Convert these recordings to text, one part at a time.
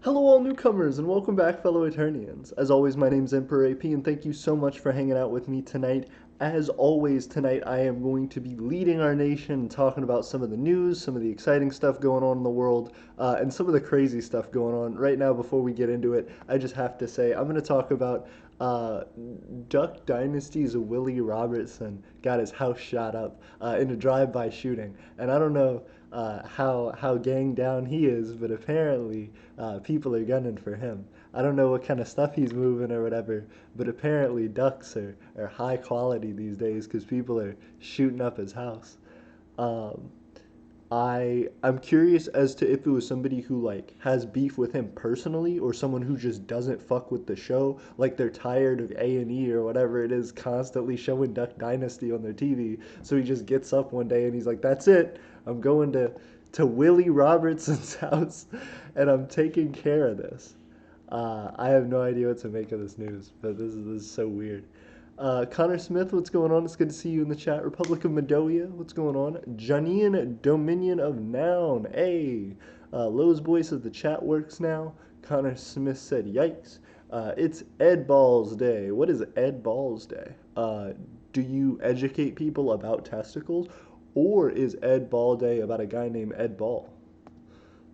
Hello, all newcomers, and welcome back, fellow Eternians. As always, my name's Emperor AP, and thank you so much for hanging out with me tonight. As always, tonight I am going to be leading our nation and talking about some of the news, some of the exciting stuff going on in the world, and some of the crazy stuff going on. Right now, before we get into it, I just have to say I'm going to talk about uh, Duck Dynasty's Willie Robertson got his house shot up in a drive-by shooting, and I don't know how gang down he is, but apparently people are gunning for him. I don't know what kind of stuff he's moving or whatever, but apparently ducks are high quality these days because people are shooting up his house. Um, I'm curious as to if it was somebody who like has beef with him personally or someone who just doesn't fuck with the show, like they're tired of A&E or whatever it is constantly showing Duck Dynasty on their TV. So he just gets up one day and he's like, "That's it. I'm going to Willie Robertson's house and I'm taking care of this." I have no idea what to make of this news, but this is so weird. Connor Smith, what's going on? It's good to see you in the chat. Republic of Madoia, what's going on? Janine, Dominion of Noun, hey. Lowe's Boy says the chat works now. Connor Smith said, yikes. It's Ed Balls Day. What is Ed Balls Day? Do you educate people about testicles? Or is Ed Ball Day about a guy named Ed Ball?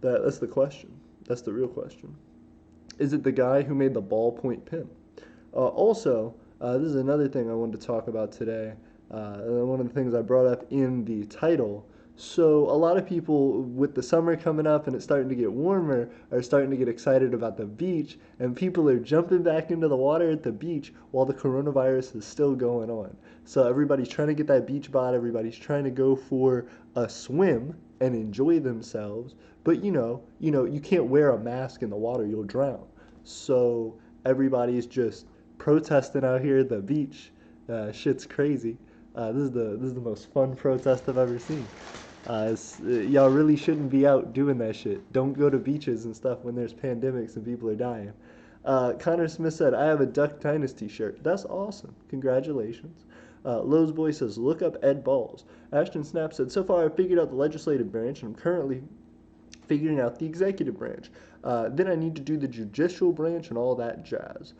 That's the question. That's the real question. Is it the guy who made the ballpoint pen? This is another thing I wanted to talk about today. One of the things I brought up in the title. So, a lot of people with the summer coming up and it's starting to get warmer are starting to get excited about the beach, and people are jumping back into the water at the beach while the coronavirus is still going on. So, everybody's trying to get that beach bod, everybody's trying to go for a swim and enjoy themselves, but you can't wear a mask in the water, you'll drown. So, everybody's just protesting out here at the beach. Shit's crazy. This is the most fun protest I've ever seen. Y'all really shouldn't be out doing that shit. Don't go to beaches and stuff when there's pandemics and people are dying. Connor Smith said, "I have a Duck Dynasty shirt." That's awesome. Congratulations. Lowe's Boy says, "Look up Ed Balls." Ashton Snap said, "So far I've figured out the legislative branch and I'm currently figuring out the executive branch. Then I need to do the judicial branch and all that jazz."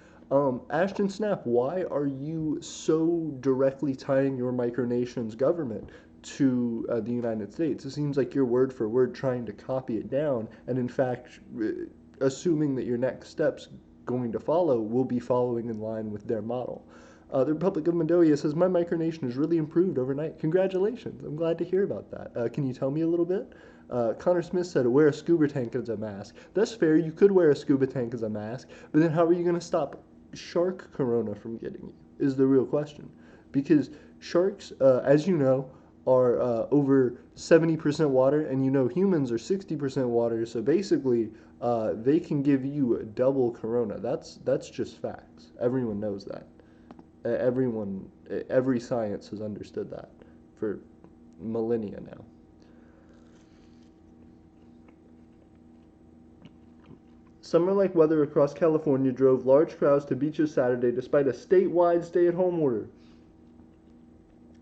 Ashton Snap, why are you so directly tying your micronation's government to the United States? It seems like you're word for word trying to copy it down, and in fact, assuming that your next steps going to follow will be following in line with their model. The Republic of Mondolia says, "My micronation has really improved overnight." Congratulations. I'm glad to hear about that. Can you tell me a little bit? Connor Smith said, "Wear a scuba tank as a mask." That's fair. You could wear a scuba tank as a mask, but then how are you going to stop shark corona from getting you is the real question. Because sharks, as you know, are over 70% water, and humans are 60% water, so basically they can give you double corona. That's just facts. Everyone knows that. Every science has understood that for millennia now. Summer-like weather across California drove large crowds to beaches Saturday despite a statewide stay-at-home order.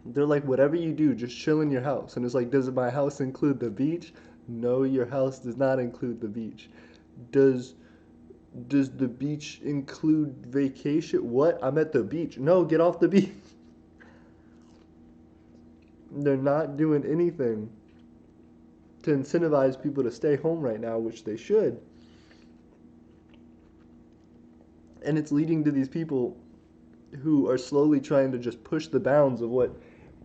They're like, whatever you do, just chill in your house. And it's like, does my house include the beach? No, your house does not include the beach. Does the beach include vacation? What? I'm at the beach. No, get off the beach. They're not doing anything to incentivize people to stay home right now, which they should. And it's leading to these people who are slowly trying to just push the bounds of what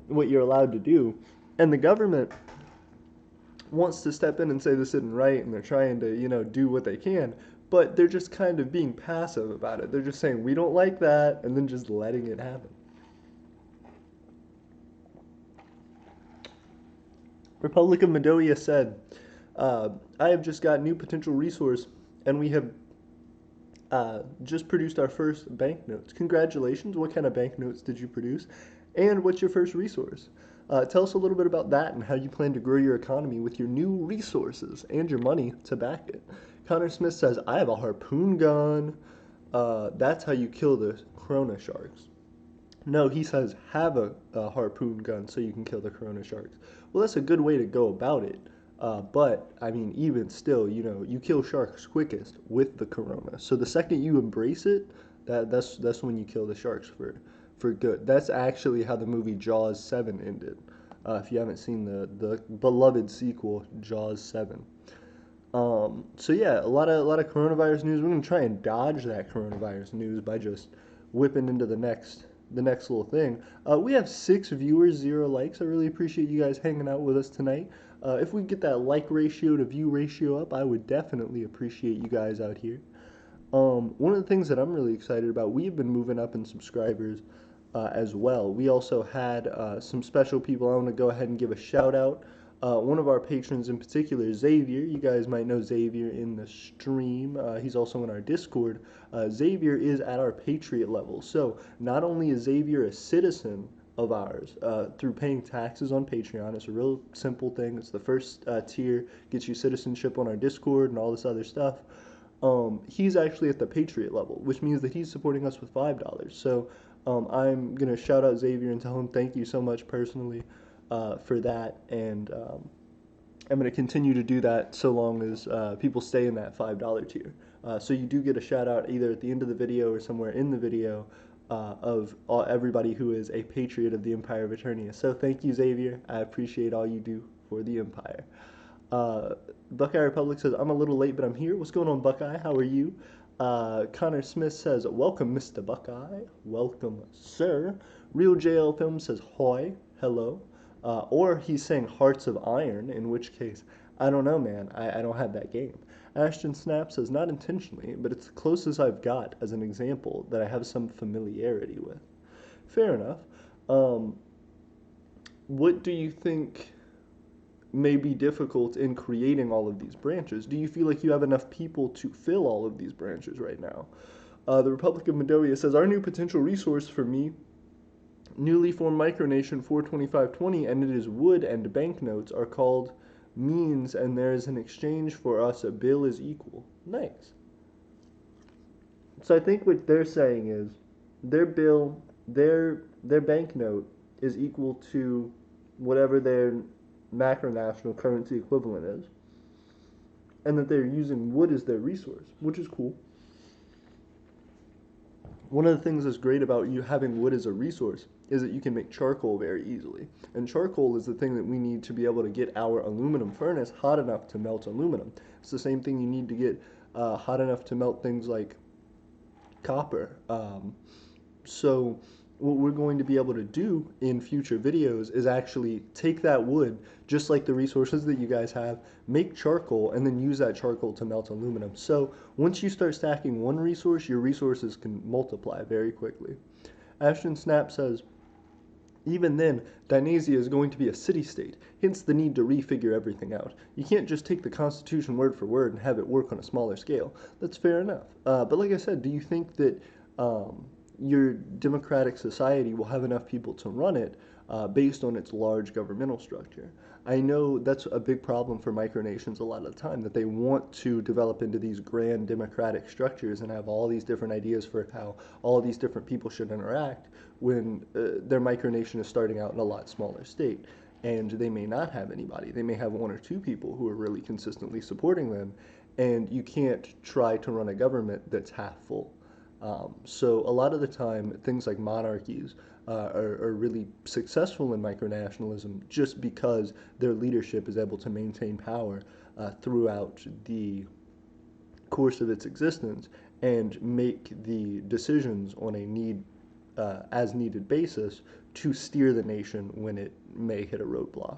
you're allowed to do. And the government wants to step in and say this isn't right, and they're trying to, do what they can, but they're just kind of being passive about it. They're just saying, we don't like that, and then just letting it happen. Republic of Madoia said, "I have just got new potential resource, and we have just produced our first banknotes. Congratulations. What kind of banknotes did you produce? And what's your first resource? Tell us a little bit about that and how you plan to grow your economy with your new resources and your money to back it." Connor Smith says, "I have a harpoon gun." That's how you kill the corona sharks. No, he says, have a harpoon gun so you can kill the corona sharks. Well, that's a good way to go about it. But I mean, even still, you know, you kill sharks quickest with the corona. So the second you embrace it, that's when you kill the sharks for good. That's actually how the movie Jaws 7 ended. If you haven't seen the beloved sequel Jaws 7. So yeah, a lot of coronavirus news. We're gonna try and dodge that coronavirus news by just whipping into the next little thing. We have 6 viewers, 0 likes. I really appreciate you guys hanging out with us tonight. If we get that like ratio to view ratio up, I would definitely appreciate you guys out here. One of the things that I'm really excited about, we have been moving up in subscribers as well. We also had some special people. I want to go ahead and give a shout out. One of our patrons in particular, Xavier. You guys might know Xavier in the stream. He's also in our Discord. Xavier is at our Patriot level. So not only is Xavier a citizen of ours through paying taxes on Patreon. It's a real simple thing. It's the first tier, gets you citizenship on our Discord and all this other stuff. He's actually at the Patriot level, which means that he's supporting us with $5. So I'm going to shout out Xavier and tell him thank you so much personally for that. And I'm going to continue to do that so long as people stay in that $5 tier. So you do get a shout out either at the end of the video or somewhere in the video of everybody who is a patriot of the Empire of Eternia. So thank you, Xavier. I appreciate all you do for the Empire. Buckeye Republic says, I'm a little late, but I'm here. What's going on, Buckeye? How are you? Connor Smith says, welcome, Mr. Buckeye. Welcome, sir. Real JL Film says, hoy, hello. Or he's saying Hearts of Iron, in which case, I don't know, man. I don't have that game. Ashton Snap says, not intentionally, but it's the closest I've got as an example that I have some familiarity with. Fair enough. What do you think may be difficult in creating all of these branches? Do you feel like you have enough people to fill all of these branches right now? The Republic of Moldova says, our new potential resource for me, newly formed micronation 42520, and it is wood and banknotes are called means, and there is an exchange for us. A bill is equal. Nice. So I think what they're saying is their bill, their banknote is equal to whatever their macronational currency equivalent is, and that they're using wood as their resource, which is cool. One of the things that's great about you having wood as a resource is that you can make charcoal very easily. And charcoal is the thing that we need to be able to get our aluminum furnace hot enough to melt aluminum. It's the same thing you need to get hot enough to melt things like copper. So what we're going to be able to do in future videos is actually take that wood, just like the resources that you guys have, make charcoal, and then use that charcoal to melt aluminum. So once you start stacking one resource, your resources can multiply very quickly. Ashton Snap says, even then, Dynasty is going to be a city-state, hence the need to refigure everything out. You can't just take the Constitution word for word and have it work on a smaller scale. That's fair enough. But like I said, do you think that your democratic society will have enough people to run it based on its large governmental structure? I know that's a big problem for micronations a lot of the time, that they want to develop into these grand democratic structures and have all these different ideas for how all these different people should interact when their micronation is starting out in a lot smaller state. And they may not have anybody. They may have 1 or 2 people who are really consistently supporting them, and you can't try to run a government that's half full. So a lot of the time, things like monarchies are really successful in micronationalism just because their leadership is able to maintain power throughout the course of its existence and make the decisions on a as needed basis to steer the nation when it may hit a roadblock.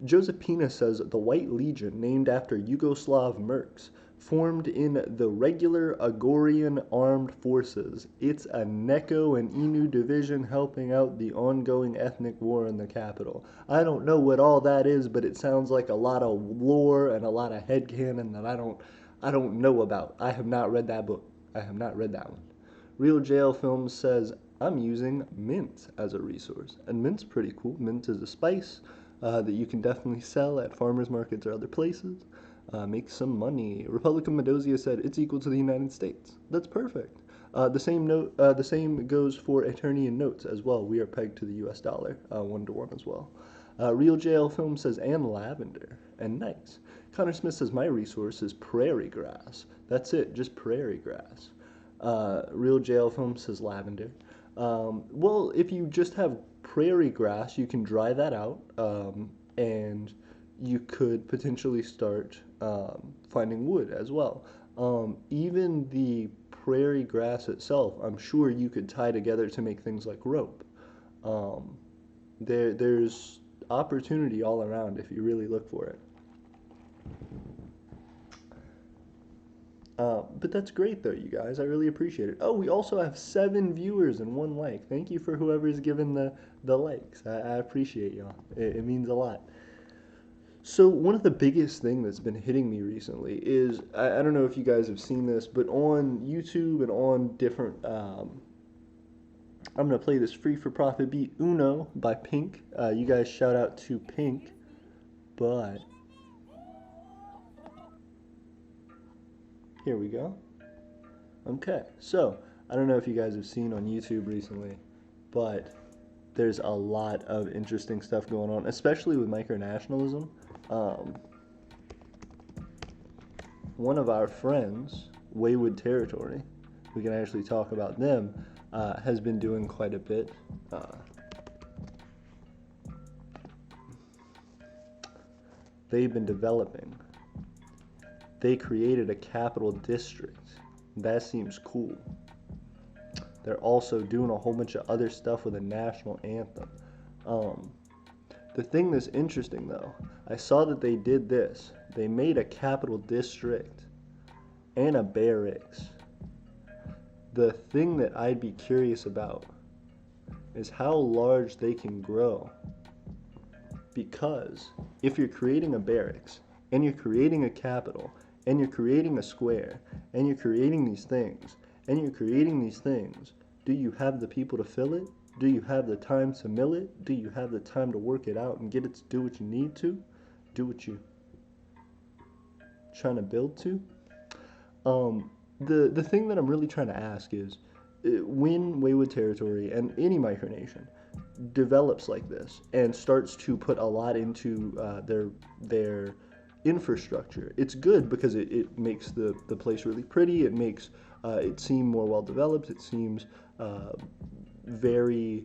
Josephina says the White Legion, named after Yugoslav mercs, formed in the regular Agorian armed forces. It's a Neko and Inu division helping out the ongoing ethnic war in the capital. I don't know what all that is, but it sounds like a lot of lore and a lot of headcanon that I don't know about. I have not read that book. I have not read that one. Real Jail Films says, I'm using mint as a resource. And mint's pretty cool. Mint is a spice that you can definitely sell at farmers markets or other places. Make some money. Republic of Moldova said it's equal to the United States. That's perfect. The same goes for Eternian notes as well. We are pegged to the U.S. dollar, 1-to-1 as well. Real JL Film says, and lavender. And nice. Connor Smith says, my resource is prairie grass. That's it, just prairie grass. Real JL Film says lavender. Well, if you just have prairie grass, you can dry that out, and you could potentially start finding wood as well. Even the prairie grass itself, I'm sure you could tie together to make things like rope. Um, there's opportunity all around if you really look for it. But that's great though, you guys. I really appreciate it. Oh, we also have 7 viewers and 1 like. Thank you for whoever's given the likes. I appreciate y'all. It means a lot. So one of the biggest thing that's been hitting me recently is I don't know if you guys have seen this, but on YouTube and on different I'm gonna play this free for profit beat Uno by Pink. You guys shout out to Pink, but here we go. Okay, so I don't know if you guys have seen on YouTube recently, but there's a lot of interesting stuff going on, especially with micronationalism. One of our friends, Wayward Territory, we can actually talk about them, has been doing quite a bit. They've been developing. They created a capital district. That seems cool. They're also doing a whole bunch of other stuff with a national anthem. The thing that's interesting though, I saw that they did this. They made a capital district and a barracks. The thing that I'd be curious about is how large they can grow. Because if you're creating a barracks and you're creating a capital and you're creating a square and you're creating these things and you're creating these things, do you have the people to fill it? Do you have the time to mill it? Do you have the time to work it out and get it to do what you need to? Do what you trying to build to? The thing that I'm really trying to ask is, when Wayward Territory and any micronation develops like this and starts to put a lot into their infrastructure, it's good because it makes the place really pretty. It makes it seem more well developed. It seems very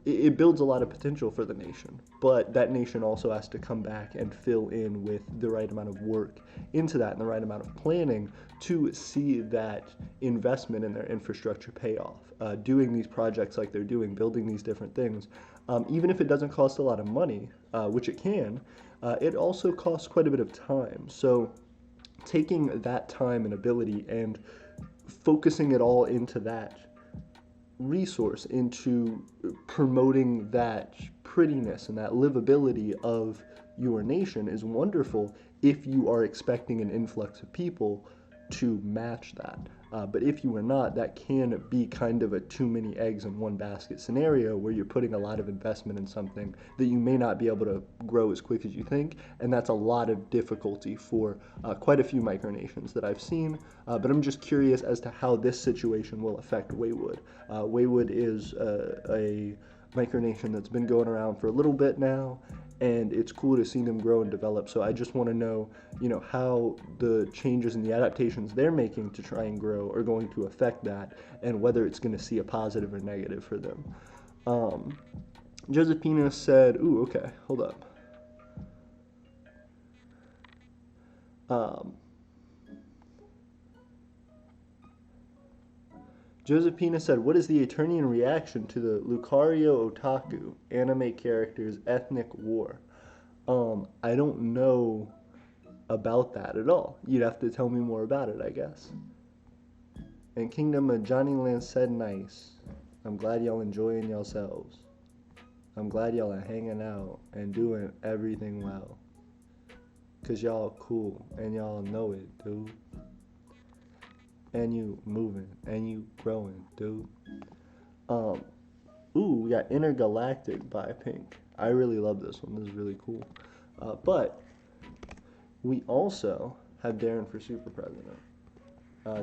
it builds a lot of potential for the nation, but that nation also has to come back and fill in with the right amount of work into that and the right amount of planning to see that investment in their infrastructure pay off. Doing these projects like they're doing, building these different things, even if it doesn't cost a lot of money, which it can, it also costs quite a bit of time. So taking that time and ability and focusing it all into that resource, into promoting that prettiness and that livability of your nation is wonderful if you are expecting an influx of people to match that. But if you are not, that can be kind of a too many eggs in one basket scenario where you're putting a lot of investment in something that you may not be able to grow as quick as you think, and that's a lot of difficulty for quite a few micronations that I've seen. But I'm just curious as to how this situation will affect Wayward. Wayward is a micronation that's been going around for a little bit now, and it's cool to see them grow and develop. So I just want to know, how the changes and the adaptations they're making to try and grow are going to affect that, and whether it's going to see a positive or negative for them. Josephina said, ooh, okay, hold up. Josephina said, what is the Eternian reaction to the Lucario Otaku anime character's ethnic war? I don't know about that at all. You'd have to tell me more about it, I guess. And Kingdom of Johnny Land said nice. I'm glad y'all enjoying yourselves. I'm glad y'all are hanging out and doing everything well. Cause y'all cool and y'all know it, dude. And you moving and you growing, dude. Ooh, we got Intergalactic by Pink. I really love this one. This is really cool. But we also have Darren for Super President.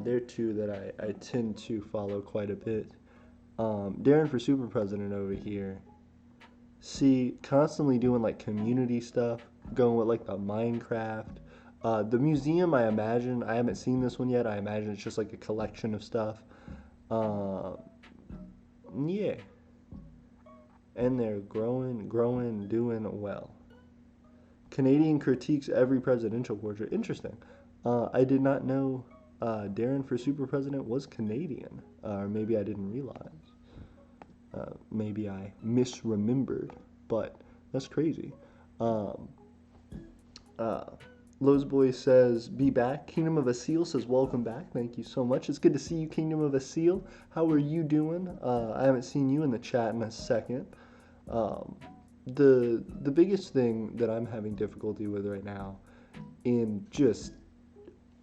They're two that I tend to follow quite a bit. Darren for Super President over here see constantly doing like community stuff, going with like the Minecraft. The museum, I imagine, I haven't seen this one yet. I imagine it's just like a collection of stuff. Uh, yeah, and they're growing, doing well. Canadian critiques every presidential portrait. Interesting. I did not know Darren for super president was Canadian, or maybe I didn't realize. Maybe I misremembered, but that's crazy. Um, uh, Lowe's Boy says, be back. Kingdom of a Seal says, welcome back. Thank you so much. It's good to see you, Kingdom of a Seal. How are you doing? I haven't seen you in the chat in a second. Um, the biggest thing that I'm having difficulty with right now in just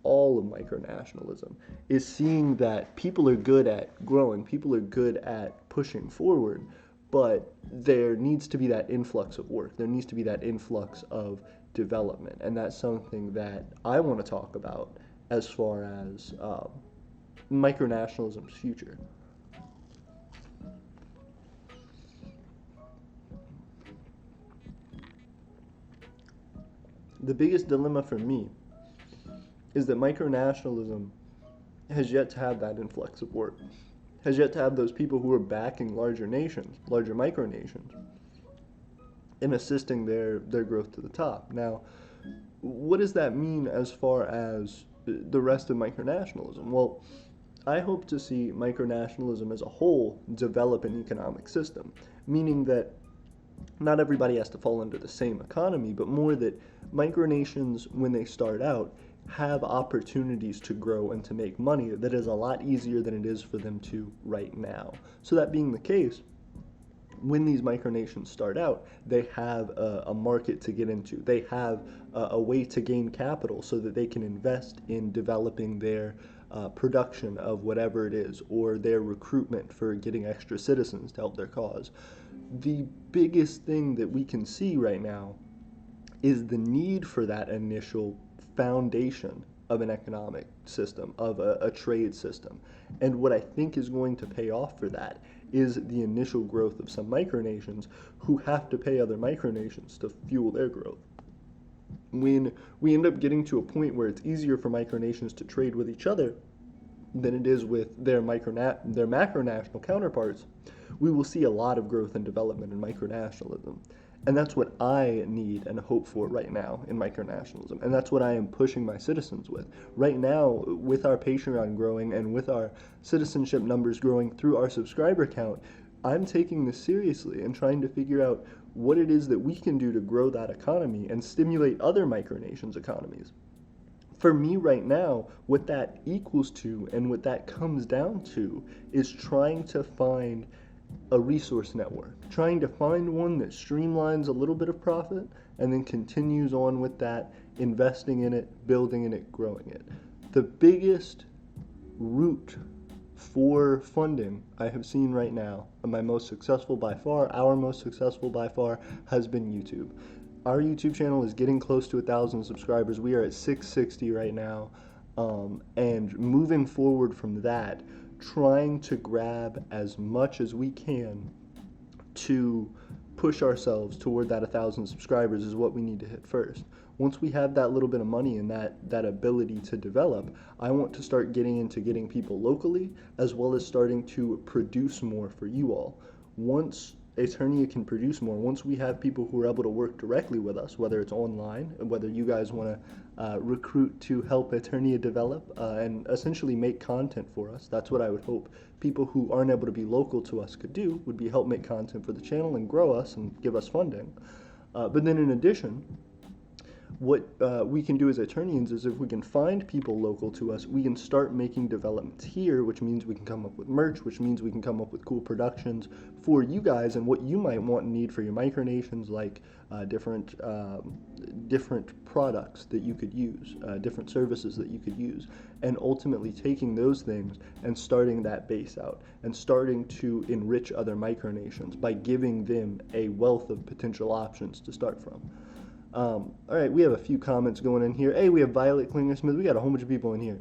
all of micronationalism is seeing that people are good at growing, people are good at pushing forward, but there needs to be that influx of work. There needs to be that influx of development, and that's something that I want to talk about as far as micronationalism's future. The biggest dilemma for me is that micronationalism has yet to have that influx of work, has yet to have those people who are backing larger nations, larger micronations, in assisting their growth to the top. Now, what does that mean as far as the rest of micronationalism? Well, I hope to see micronationalism as a whole develop an economic system, meaning that not everybody has to fall under the same economy, but more that micronations, when they start out, have opportunities to grow and to make money that is a lot easier than it is for them to right now. So that being the case, when these micronations start out, they have a market to get into. They have a way to gain capital so that they can invest in developing their production of whatever it is, or their recruitment for getting extra citizens to help their cause. The biggest thing that we can see right now is the need for that initial foundation of an economic system, of a trade system. And what I think is going to pay off for that is the initial growth of some micronations who have to pay other micronations to fuel their growth. When we end up getting to a point where it's easier for micronations to trade with each other than it is with their macronational counterparts, we will see a lot of growth and development in micronationalism. And that's what I need and hope for right now in micronationalism. And that's what I am pushing my citizens with. Right now, with our Patreon growing and with our citizenship numbers growing through our subscriber count, I'm taking this seriously and trying to figure out what it is that we can do to grow that economy and stimulate other micronations' economies. For me right now, what that equals to and what that comes down to is trying to find a resource network, trying to find one that streamlines a little bit of profit and then continues on with that, investing in it, building in it, growing it. The biggest route for funding I have seen right now, and my most successful by far, our most successful by far, has been YouTube. Our YouTube channel is getting close to 1,000 subscribers. We are at 660 right now, and moving forward from that, trying to grab as much as we can to push ourselves toward that 1,000 subscribers is what we need to hit first. Once we have that little bit of money and that ability to develop, I want to start getting into getting people locally, as well as starting to produce more for you all. Once Eternia can produce more, once we have people who are able to work directly with us, whether it's online, whether you guys want to recruit to help Eternia develop and essentially make content for us, that's what I would hope people who aren't able to be local to us could do, would be help make content for the channel and grow us and give us funding. But then in addition, what we can do as Eternians is if we can find people local to us, we can start making developments here, which means we can come up with merch, which means we can come up with cool productions for you guys and what you might want and need for your micronations, like different products that you could use, different services that you could use, and ultimately taking those things and starting that base out and starting to enrich other micronations by giving them a wealth of potential options to start from. All right, we have a few comments going in here. Hey, we have Violet Klingersmith. We got a whole bunch of people in here.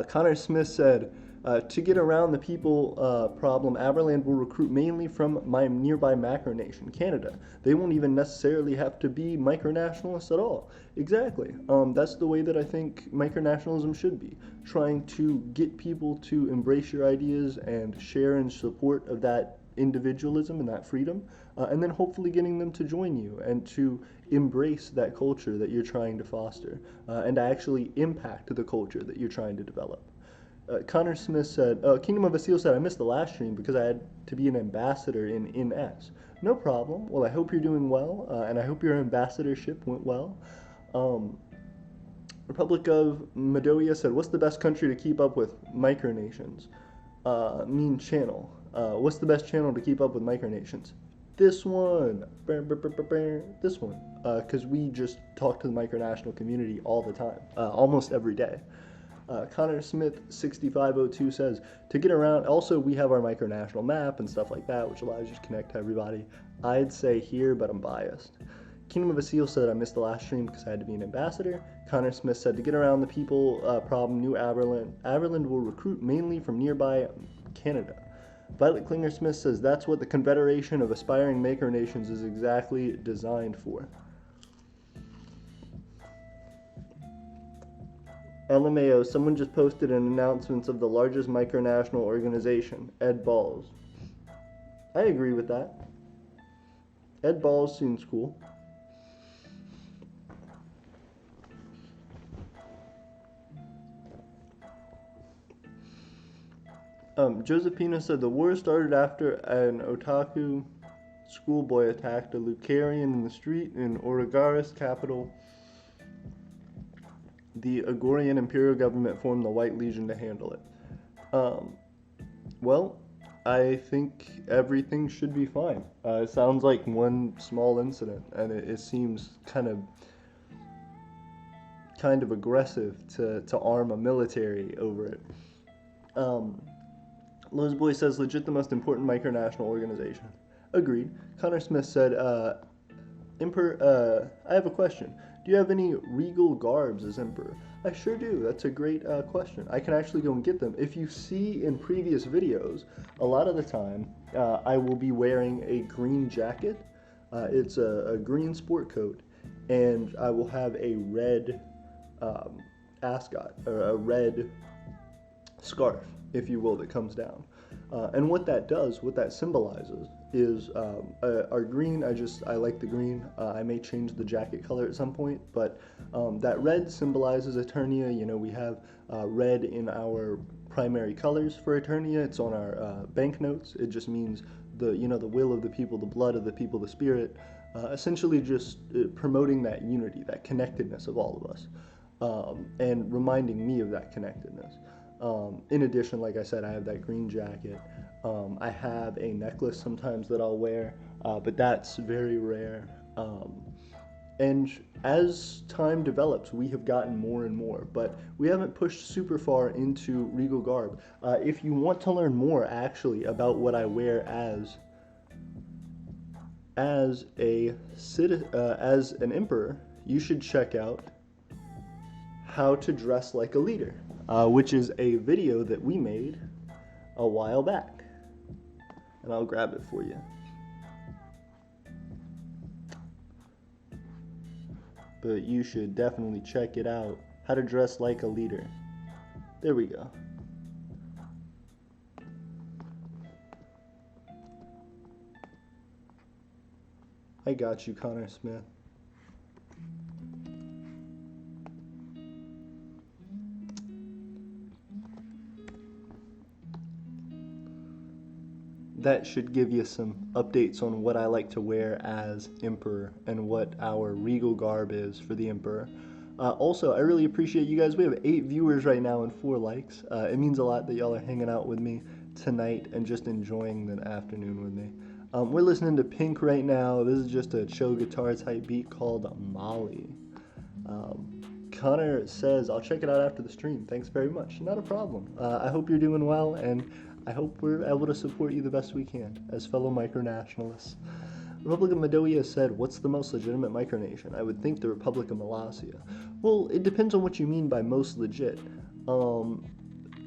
Connor Smith said, To get around the people problem, Aberland will recruit mainly from my nearby macronation, Canada. They won't even necessarily have to be micronationalists at all. Exactly. That's the way that I think micronationalism should be, trying to get people to embrace your ideas and share in support of that individualism and that freedom, and then hopefully getting them to join you and to embrace that culture that you're trying to foster, and to actually impact the culture that you're trying to develop. Connor Smith said, Kingdom of Asil said, I missed the last stream because I had to be an ambassador in INS. No problem. Well, I hope you're doing well, and I hope your ambassadorship went well. Republic of Madoia said, what's the best country to keep up with micronations? Mean channel. What's the best channel to keep up with micronations? This one. This one. Because we just talk to the micronational community all the time, almost every day. Connor Smith 6502 says, to get around, also we have our micronational map and stuff like that, which allows you to connect to everybody. I'd say here, but I'm biased. Kingdom of Asil said, I missed the last stream because I had to be an ambassador. Connor Smith said, to get around the people problem, New Aberland will recruit mainly from nearby Canada. Violet Klinger Smith says, that's what the Confederation of Aspiring Maker Nations is exactly designed for. LMAO, someone just posted an announcement of the largest micronational organization, Ed Balls. I agree with that. Ed Balls seems cool. Josephina said the war started after an otaku schoolboy attacked a Lucarian in the street in Origaris capital. The Agorian imperial government formed the White Legion to handle it. Well, I think everything should be fine. It sounds like one small incident, and it seems kind of aggressive to arm a military over it. Lowe's Boy says, legit the most important micronational organization. Agreed. Connor Smith said, Emperor, I have a question. Do you have any regal garbs as Emperor? I sure do. That's a great question. I can actually go and get them. If you see in previous videos, a lot of the time, I will be wearing a green jacket. It's a green sport coat, and I will have a red ascot, or a red scarf, if you will, that comes down. And what that does, what that symbolizes, is our green. I like the green. I may change the jacket color at some point, but that red symbolizes Eternia. You know, we have red in our primary colors for Eternia. It's on our banknotes. It just means the will of the people, the blood of the people, the spirit. Essentially, just promoting that unity, that connectedness of all of us, and reminding me of that connectedness. In addition, like I said, I have that green jacket. I have a necklace sometimes that I'll wear, but that's very rare. And as time develops, we have gotten more and more, but we haven't pushed super far into regal garb. If you want to learn more, actually, about what I wear as an emperor, you should check out How to Dress Like a Leader. Which is a video that we made a while back. And I'll grab it for you. But you should definitely check it out. How to Dress Like a Leader. There we go. I got you, Connor Smith. That should give you some updates on what I like to wear as Emperor and what our regal garb is for the Emperor. Also, I really appreciate you guys. We have 8 viewers right now and 4 likes. It means a lot that y'all are hanging out with me tonight and just enjoying the afternoon with me. We're listening to Pink right now. This is just a chill guitar type beat called Molly. Connor says, I'll check it out after the stream. Thanks very much. Not a problem. I hope you're doing well, and I hope we're able to support you the best we can as fellow micronationalists. Republic of Madoia said, what's the most legitimate micronation? I would think the Republic of Malasia. Well, it depends on what you mean by most legit.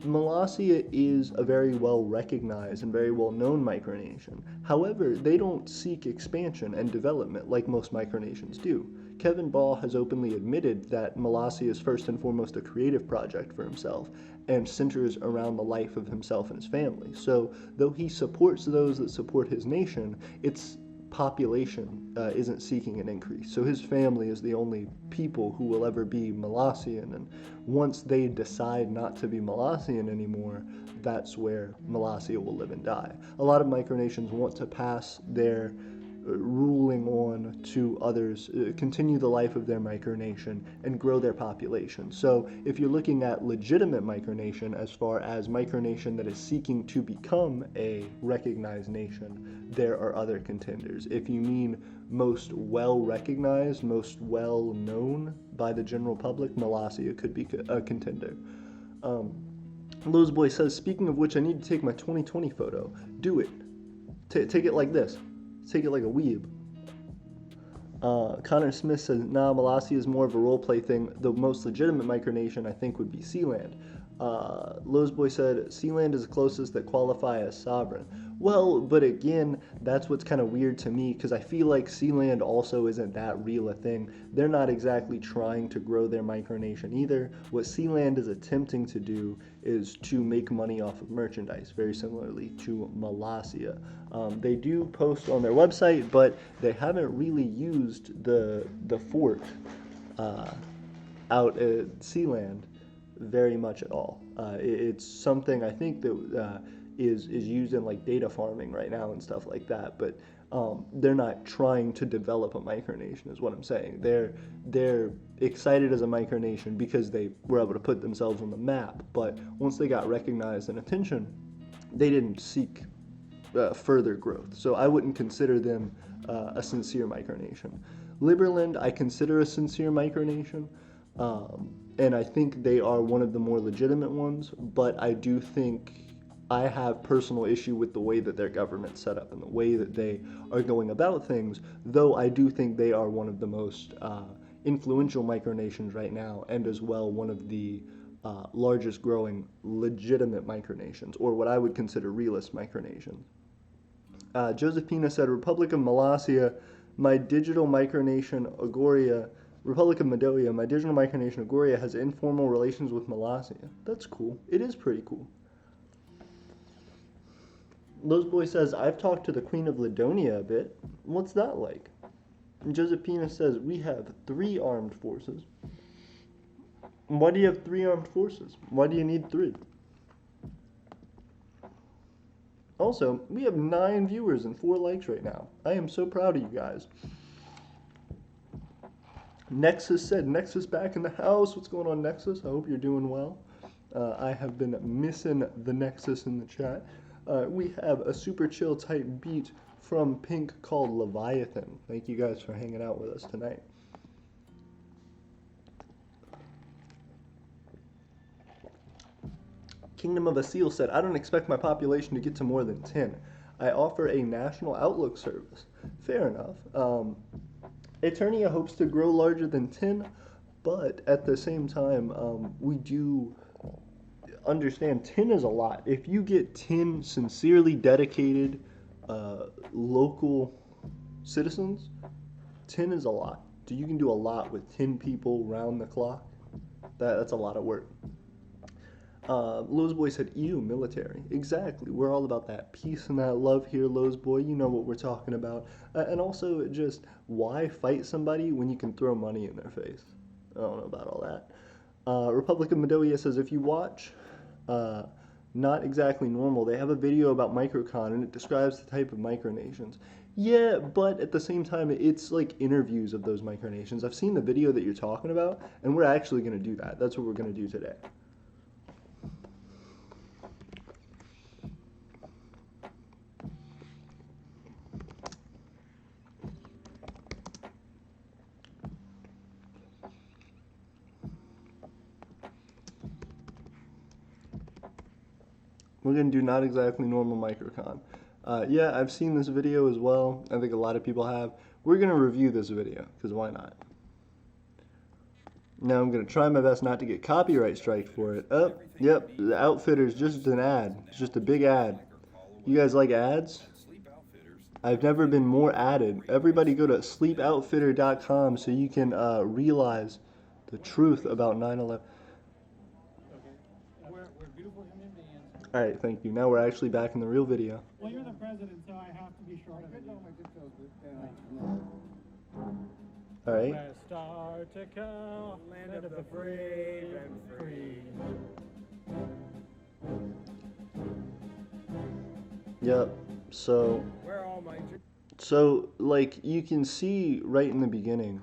Molossia is a very well recognized and very well known micronation. However, they don't seek expansion and development like most micronations do. Kevin Ball has openly admitted that Molossia is first and foremost a creative project for himself and centers around the life of himself and his family. So, though he supports those that support his nation, its population isn't seeking an increase. So his family is the only people who will ever be Molossian, and once they decide not to be Molossian anymore, that's where Molossia will live and die. A lot of micronations want to pass their ruling on to others, continue the life of their micronation, and grow their population. So if you're looking at legitimate micronation as far as micronation that is seeking to become a recognized nation, there are other contenders. If you mean most well recognized, most well known by the general public, Molossia could be a contender. Loseboy says, speaking of which, I need to take my 2020 photo. Do it. Take it like this. Take it like a weeb. Connor Smith says, nah, Molossia is more of a roleplay thing. The most legitimate micronation, I think, would be Sealand. Loseboy said, Sealand is the closest that qualify as sovereign. Well, but again, that's what's kind of weird to me, because I feel like Sealand also isn't that real a thing. They're not exactly trying to grow their micronation either. What Sealand is attempting to do is to make money off of merchandise, very similarly to Molossia. They do post on their website, but they haven't really used the fort out at Sealand very much at all. It's something I think that is used in like data farming right now and stuff like that, but they're not trying to develop a micronation is what I'm saying. They're excited as a micronation because they were able to put themselves on the map, but once they got recognized and attention, they didn't seek further growth. So I wouldn't consider them a sincere micronation. Liberland, I consider a sincere micronation. And I think they are one of the more legitimate ones, but I do think I have personal issue with the way that their government's set up and the way that they are going about things, though I do think they are one of the most influential micronations right now, and as well one of the largest growing legitimate micronations, or what I would consider realist micronations. Josephina said, Republic of Molossia, my digital micronation Agoria, Republic of Madoia, my digital micronation Agoria has informal relations with Molossia. That's cool. It is pretty cool. Loseboy says, I've talked to the Queen of Ladonia a bit. What's that like? And Josephina says, we have 3 armed forces. Why do you have 3 armed forces? Why do you need 3? Also, we have 9 viewers and 4 likes right now. I am so proud of you guys. Nexus said, Nexus back in the house. What's going on, Nexus? I hope you're doing well. I have been missing the Nexus in the chat. We have a super chill type beat from Pink called Leviathan. Thank you guys for hanging out with us tonight. Kingdom of a Seal said, I don't expect my population to get to more than 10. I offer a national outlook service. Fair enough. Eternia hopes to grow larger than 10, but at the same time, we do understand 10 is a lot. If you get 10 sincerely dedicated local citizens, 10 is a lot. So you can do a lot with 10 people round the clock. That's a lot of work. Loseboy said, ew, military. Exactly. We're all about that peace and that love here, Loseboy. You know what we're talking about. And also, just why fight somebody when you can throw money in their face? I don't know about all that. Republic of Madoia says, if you watch Not Exactly Normal, they have a video about Microcon, and it describes the type of micronations. Yeah, but at the same time, it's like interviews of those micronations. I've seen the video that you're talking about, and we're actually going to do that. That's what we're going to do today. We're going to do Not Exactly Normal Microcon. Yeah, I've seen this video as well. I think a lot of people have. We're going to review this video, because why not? Now I'm gonna try my best not to get copyright strike for it. Oh, yep, the Outfitter's just an ad. It's just a big ad. You guys like ads? I've never been more added. Everybody go to sleepoutfitter.com so you can realize the truth about 9/11. We're beautiful human beings. All right, thank you. Now we're actually back in the real video. Well, you're the president, so I have to be short of it. All right. West Antarctica, land of the brave and free. Yep. So like you can see right in the beginning,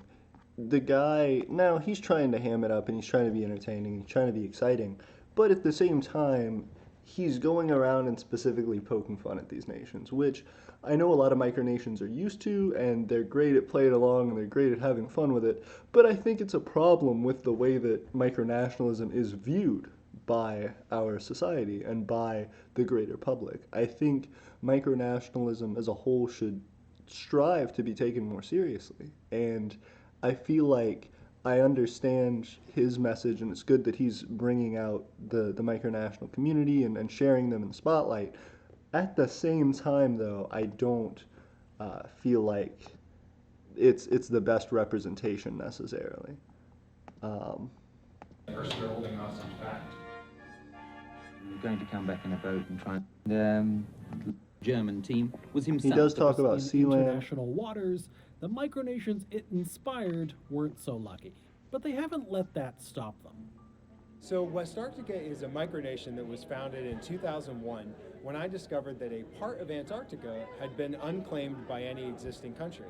the guy now he's trying to ham it up and he's trying to be entertaining, he's trying to be exciting, but at the same time, he's going around and specifically poking fun at these nations, which I know a lot of micronations are used to, and they're great at playing along and they're great at having fun with it, but I think it's a problem with the way that micronationalism is viewed by our society and by the greater public. I think micronationalism as a whole should strive to be taken more seriously, and I feel like I understand his message, and it's good that he's bringing out the micronational community and sharing them in the spotlight. At the same time, though, I don't feel like it's the best representation necessarily. First, they're holding hostage back. We're going to come back in a boat and try. The German team was himself. He does talk about Sealand. International waters, the micronations it inspired weren't so lucky, but they haven't let that stop them. So West Antarctica is a micronation that was founded in 2001 when I discovered that a part of Antarctica had been unclaimed by any existing country.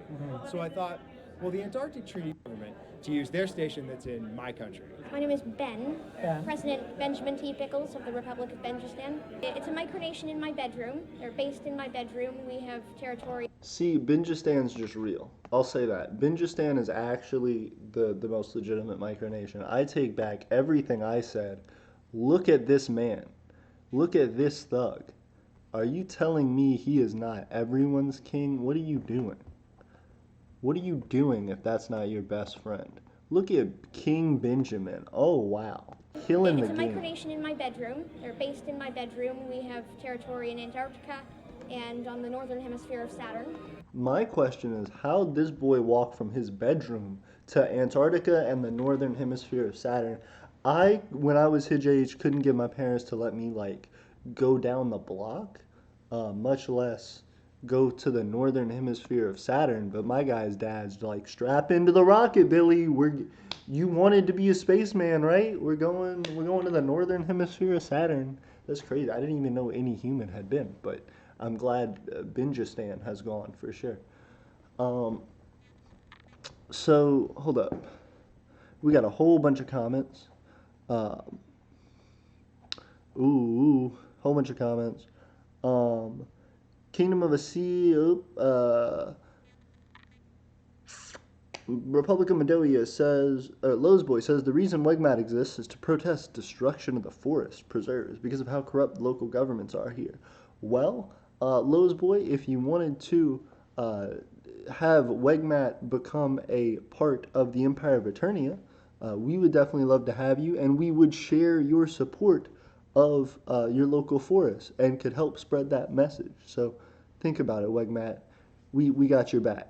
So I thought, well, the Antarctic Treaty Government to use their station that's in my country. My name is Ben, President Benjamin T. Pickles of the Republic of Benjistan. It's a micronation in my bedroom. They're based in my bedroom. We have territory. See, Benjistan's just real. I'll say that. Benjistan is actually the most legitimate micronation. I take back everything I said. Look at this man. Look at this thug. Are you telling me he is not everyone's king? What are you doing? What are you doing if that's not your best friend? Look at King Benjamin. Oh, wow. Killing the game. It's a micronation in my bedroom. They're based in my bedroom. We have territory in Antarctica and on the northern hemisphere of Saturn. My question is, how'd this boy walk from his bedroom to Antarctica and the northern hemisphere of Saturn? When I was his age, couldn't get my parents to let me, go down the block, much less go to the northern hemisphere of Saturn. But my guy's dad's like, strap into the rocket, Billy. You wanted to be a spaceman, right? We're going to the northern hemisphere of Saturn. That's crazy. I didn't even know any human had been, but I'm glad Benjistan has gone for sure. So hold up, we got a whole bunch of comments. Whole bunch of comments. Kingdom of a Sea, Republic of Madoia says, Lowsboy says, the reason WEGMAT exists is to protest destruction of the forest preserves because of how corrupt local governments are here. Well, Lowsboy, if you wanted to have WEGMAT become a part of the Empire of Eternia, we would definitely love to have you, and we would share your support of your local forest and could help spread that message. So think about it, WEGMAT. We got your back.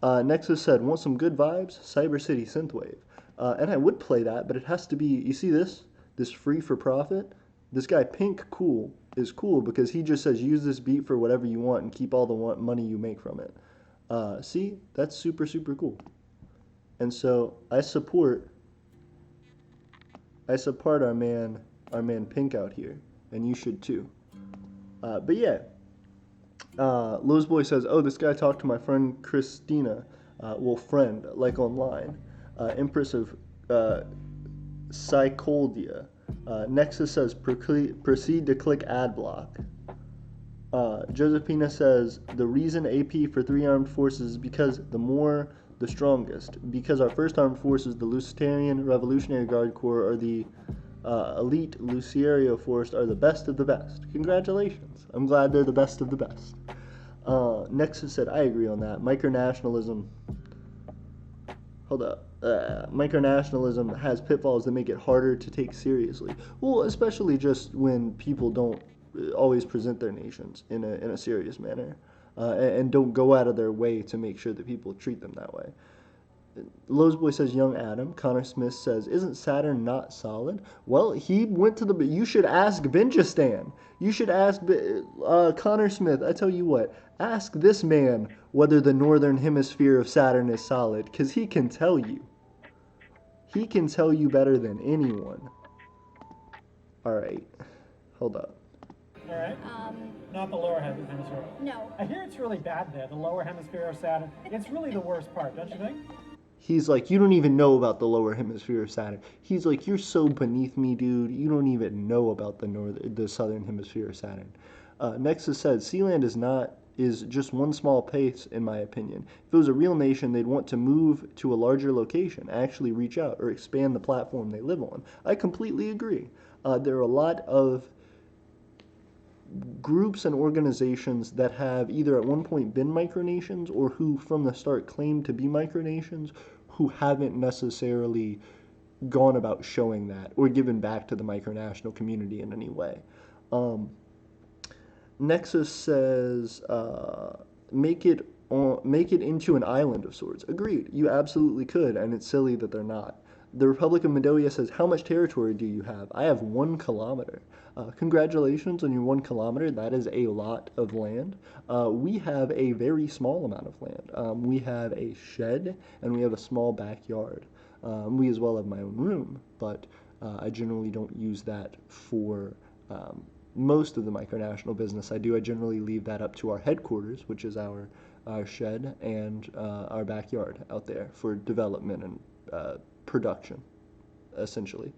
Nexus said, want some good vibes? Cyber City Synthwave. And I would play that, but it has to be, you see this free for profit? This guy Pink Cool is cool because he just says use this beat for whatever you want and keep all the money you make from it. See, that's super, super cool. And so I support our man Pink out here, and you should too. But yeah, Lowsboy says, oh, this guy talked to my friend Christina, friend, like online, Empress of Psycholdia. Nexus says, proceed to click ad block. Josephina says, the reason AP for 3 armed forces is because the more, the strongest. Because our first armed forces, the Lucitarian Revolutionary Guard Corps, or the elite Luciario Force, are the best of the best. Congratulations. I'm glad they're the best of the best. Nexus said, I agree on that. Micronationalism Hold up. Micronationalism has pitfalls that make it harder to take seriously. Well, especially just when people don't always present their nations in a serious manner, and don't go out of their way to make sure that people treat them that way. Lowe's Boy says young Adam. Connor Smith says, isn't Saturn not solid? Well, he went to the. You should ask Benjistan. You should ask Connor Smith. I tell you what, ask this man whether the northern hemisphere of Saturn is solid, because he can tell you. He can tell you better than anyone. All right, hold up. All right. Not the lower hemisphere. No. I hear it's really bad there. The lower hemisphere of Saturn. It's really the worst part, don't you think? He's like, you don't even know about the lower hemisphere of Saturn. He's like, you're so beneath me, dude. You don't even know about the southern hemisphere of Saturn. Nexus said, Sealand is just one small place, in my opinion. If it was a real nation, they'd want to move to a larger location, actually reach out, or expand the platform they live on. I completely agree. There are a lot of groups and organizations that have either at one point been micronations or who from the start claimed to be micronations who haven't necessarily gone about showing that or given back to the micronational community in any way. Nexus says make it into an island of sorts. Agreed, you absolutely could, and it's silly that they're not. The Republic of Mondolia says, how much territory do you have? I have 1 kilometer. Congratulations on your 1 kilometer. That is a lot of land. We have a very small amount of land. We have a shed and we have a small backyard. We as well have my own room, but I generally don't use that for most of the micronational business I do. I generally leave that up to our headquarters, which is our shed and our backyard out there for development and production, essentially.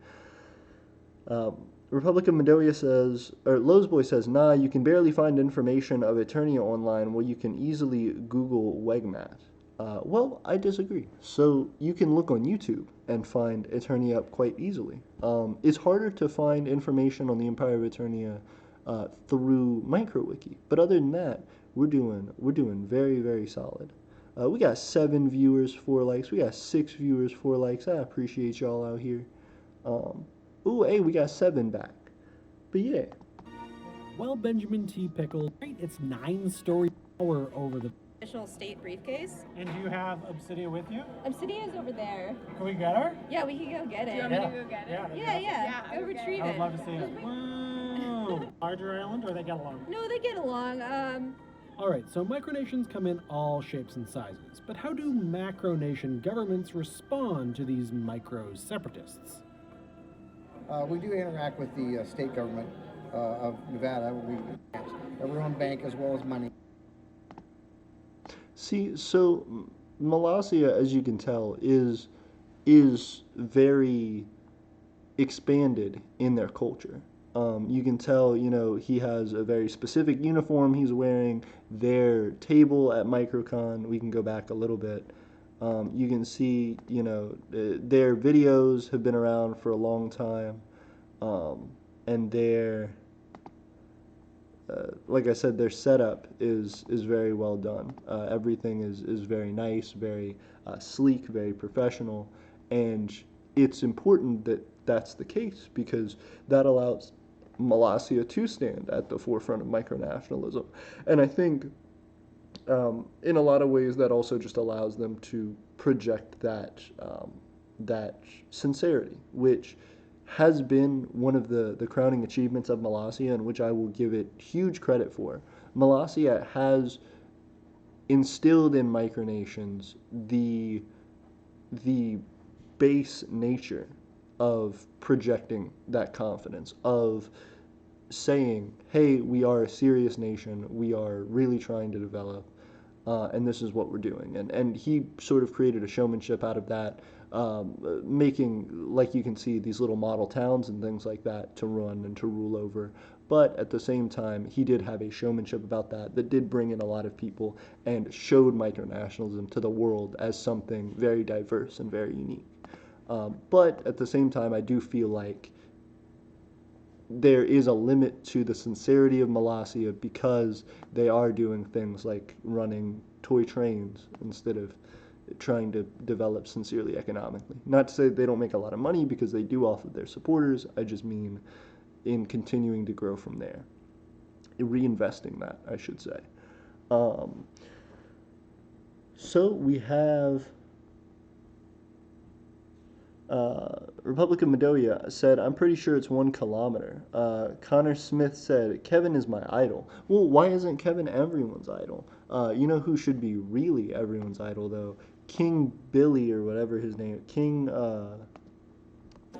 Republic of Mondolia says, or Lowe's Boy says, nah, you can barely find information of Eternia online. Well, you can easily Google Wegmat. Well, I disagree. So you can look on YouTube and find Eternia up quite easily. It's harder to find information on the Empire of Eternia through MicroWiki, but other than that, we're doing very, very solid. We got 7 viewers, 4 likes. We got 6 viewers, 4 likes. I appreciate y'all out here. Ooh, hey, we got 7 back. But yeah. Well, Benjamin T. Pickle, it's 9-story tower over the official state briefcase. And do you have Obsidia with you? Obsidia's over there. Can we get her? Yeah, we can go get it. me to go get it? Yeah. Go retrieve I would it. love to see it. Whoa! Larger island, or they get along? No, they get along. Alright, so micronations come in all shapes and sizes, but how do macronation governments respond to these micro-separatists? We do interact with the state government of Nevada. We have our own bank as well as money. See, so Molossia, as you can tell, is very expanded in their culture. You can tell, he has a very specific uniform he's wearing. Their table at MicroCon, we can go back a little bit. You can see, their videos have been around for a long time, and like I said, their setup is very well done. Everything is very nice, very sleek, very professional, and it's important that that's the case because that allows Molossia to stand at the forefront of micronationalism. And I think in a lot of ways that also just allows them to project that sincerity, which has been one of the crowning achievements of Molossia, and which I will give it huge credit for. Molossia has instilled in micronations the base nature of projecting that confidence, of saying, hey, we are a serious nation, we are really trying to develop, and this is what we're doing. And he sort of created a showmanship out of that, making, like you can see, these little model towns and things like that to run and to rule over. But at the same time, he did have a showmanship about that did bring in a lot of people and showed micronationalism to the world as something very diverse and very unique. But at the same time, I do feel like there is a limit to the sincerity of Molossia because they are doing things like running toy trains instead of, trying to develop sincerely economically. Not to say they don't make a lot of money, because they do off of their supporters. I just mean in continuing to grow from there. Reinvesting that, I should say. So we have Republic of Moldova said, I'm pretty sure it's 1 kilometer. Connor Smith said, Kevin is my idol. Well, why isn't Kevin everyone's idol? You know who should be really everyone's idol, though? King Billy, or whatever his name,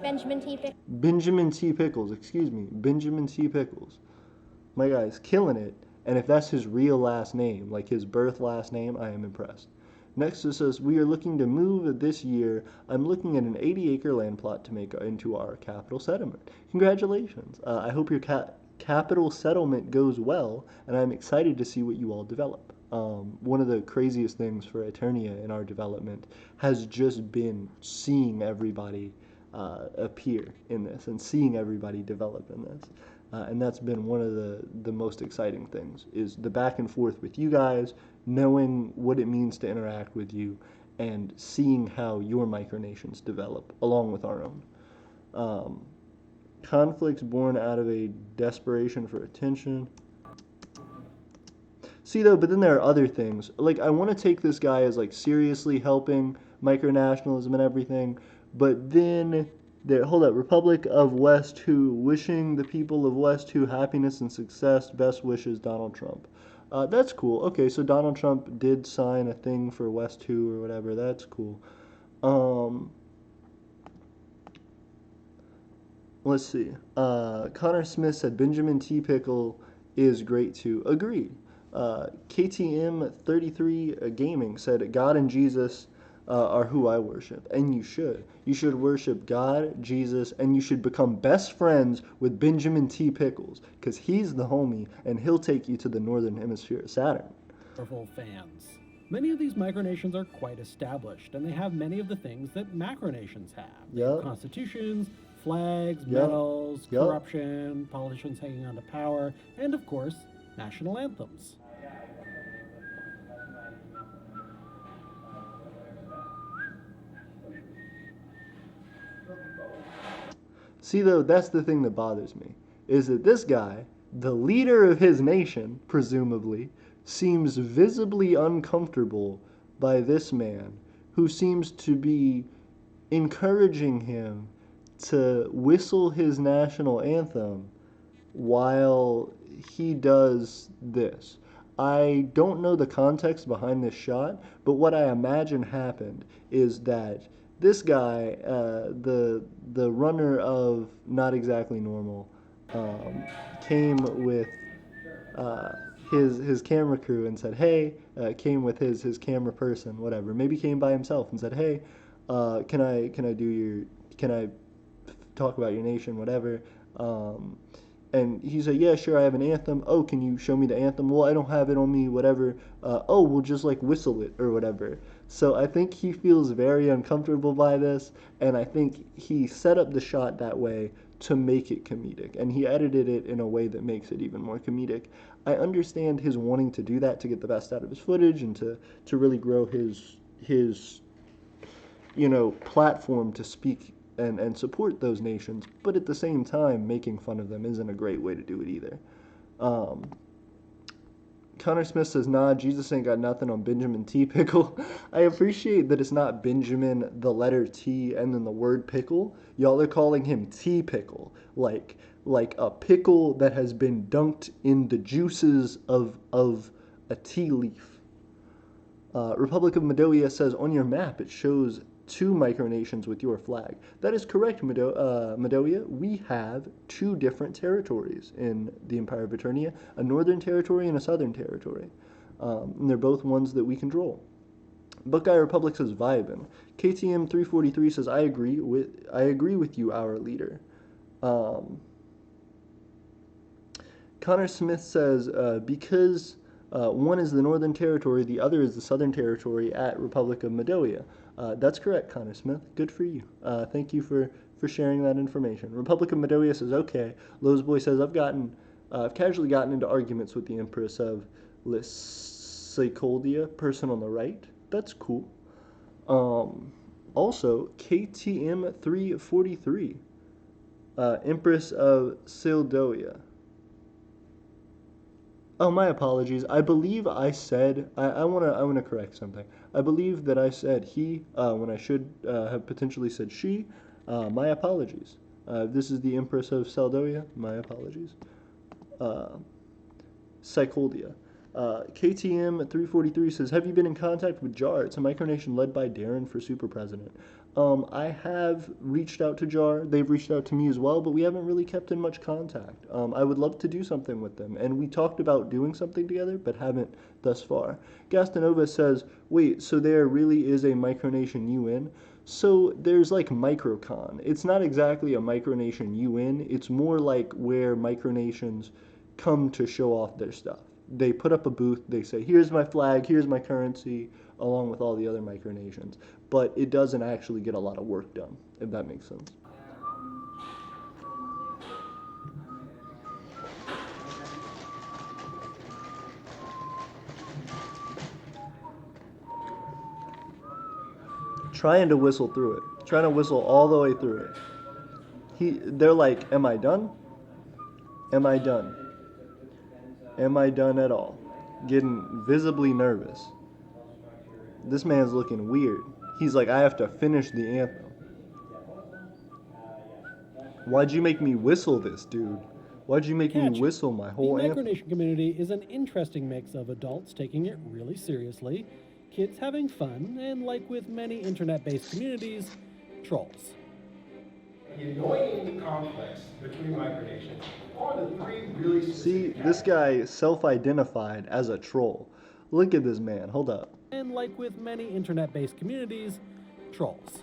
Benjamin T. Pickles. Benjamin T. Pickles, excuse me, Benjamin T. Pickles. My guy's killing it, and if that's his real last name, like his birth last name, I am impressed. Next it says, we are looking to move this year. I'm looking at an 80-acre land plot to make into our capital settlement. Congratulations. I hope your capital settlement goes well, and I'm excited to see what you all develop. One of the craziest things for Eternia in our development has just been seeing everybody appear in this and seeing everybody develop in this. And that's been one of the most exciting things, is the back and forth with you guys, knowing what it means to interact with you, and seeing how your micronations develop along with our own. Conflicts born out of a desperation for attention. See, though, but then there are other things. Like, I want to take this guy as, like, seriously helping micronationalism and everything, but then, hold up, Republic of West 2, wishing the people of West 2 happiness and success, best wishes, Donald Trump. That's cool. Okay, so Donald Trump did sign a thing for West 2 or whatever. That's cool. Let's see. Connor Smith said Benjamin T. Pickle is great too. Agreed. KTM33 Gaming said God and Jesus are who I worship. And you should. You should worship God, Jesus, and you should become best friends with Benjamin T. Pickles, because he's the homie, and he'll take you to the northern hemisphere of Saturn. Powerful fans. Many of these micronations are quite established, and they have many of the things that macronations have. They have constitutions, flags, medals, corruption, politicians hanging on to power, and of course, national anthems. See, though, that's the thing that bothers me, is that this guy, the leader of his nation, presumably, seems visibly uncomfortable by this man, who seems to be encouraging him to whistle his national anthem while he does this. I don't know the context behind this shot, but what I imagine happened is that this guy, the runner of Not Exactly Normal, came with his camera crew and said, hey, came with his camera person, whatever. Maybe came by himself and said, hey, can I talk about your nation, whatever. And he said, yeah, sure, I have an anthem. Oh, can you show me the anthem? Well, I don't have it on me, whatever. Oh, we'll just like whistle it or whatever. So I think he feels very uncomfortable by this, and I think he set up the shot that way to make it comedic, and he edited it in a way that makes it even more comedic. I understand his wanting to do that to get the best out of his footage and to really grow his platform to speak and support those nations, but at the same time, making fun of them isn't a great way to do it either. Connor Smith says, nah, Jesus ain't got nothing on Benjamin T. Pickle. I appreciate that it's not Benjamin, the letter T, and then the word pickle. Y'all are calling him T. Pickle, like a pickle that has been dunked in the juices of a tea leaf. Republic of Moldova says, on your map it shows 2 micronations with your flag. That is correct, Moldova. We have 2 different territories in the Empire of Eternia, a northern territory and a southern territory. And they're both ones that we control. Buckeye Republic says vibin. KTM 343 says I agree with you, our leader. Connor Smith says because one is the northern territory, the other is the southern territory at Republic of Moldova. That's correct, Connor Smith. Good for you. Thank you for sharing that information. Republic of Moldova says, okay. Lowe's Boy says, I've casually gotten into arguments with the Empress of Lysicoldia, person on the right. That's cool. Also, KTM 343, Empress of Sildoia. Oh, my apologies. I believe I said I wanna correct something. I believe that I said he when I should have potentially said she. My apologies. This is the Empress of Saldoia. My apologies. Psycholdia. KTM 343 says, have you been in contact with JAR? It's a micronation led by Darren for super president. I have reached out to JAR. They've reached out to me as well, but we haven't really kept in much contact. I would love to do something with them, and we talked about doing something together, but haven't thus far. Gastanova says, wait, so there really is a micronation UN? So there's like Microcon. It's not exactly a micronation UN. It's more like where micronations come to show off their stuff. They put up a booth, they say, here's my flag, here's my currency, along with all the other micronations. But it doesn't actually get a lot of work done, if that makes sense. Trying to whistle through it. Trying to whistle all the way through it. They're like, am I done? Am I done? Am I done at all? Getting visibly nervous. This man's looking weird. He's like, I have to finish the anthem. Why'd you make me whistle this, dude? Why'd you make me whistle my whole anthem? The micronation community is an interesting mix of adults taking it really seriously, kids having fun, and like with many internet-based communities, trolls. The annoying conflicts between micronations are the three really See, this guy self-identified as a troll. Look at this man. Hold up. And like with many internet-based communities, trolls.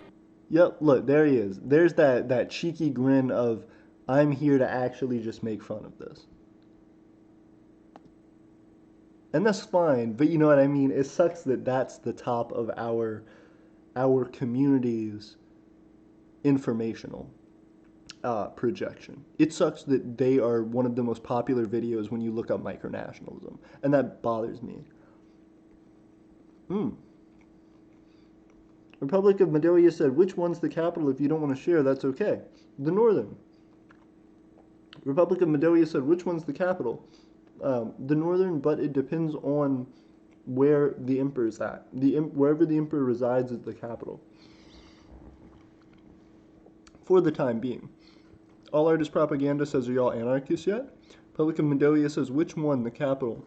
Yep, look, there he is. There's that cheeky grin of, I'm here to actually just make fun of this. And that's fine, but you know what I mean? It sucks that that's the top of our community's informational projection. It sucks that they are one of the most popular videos when you look up micronationalism, and that bothers me. Republic of Moldova said, which one's the capital? If you don't want to share, that's okay. The Northern. Republic of Moldova said, which one's the capital? The Northern, but it depends on where the emperor's at. Wherever the emperor resides is the capital. For the time being. All Artist Propaganda says, are y'all anarchists yet? Republic of Moldova says, which one, the capital?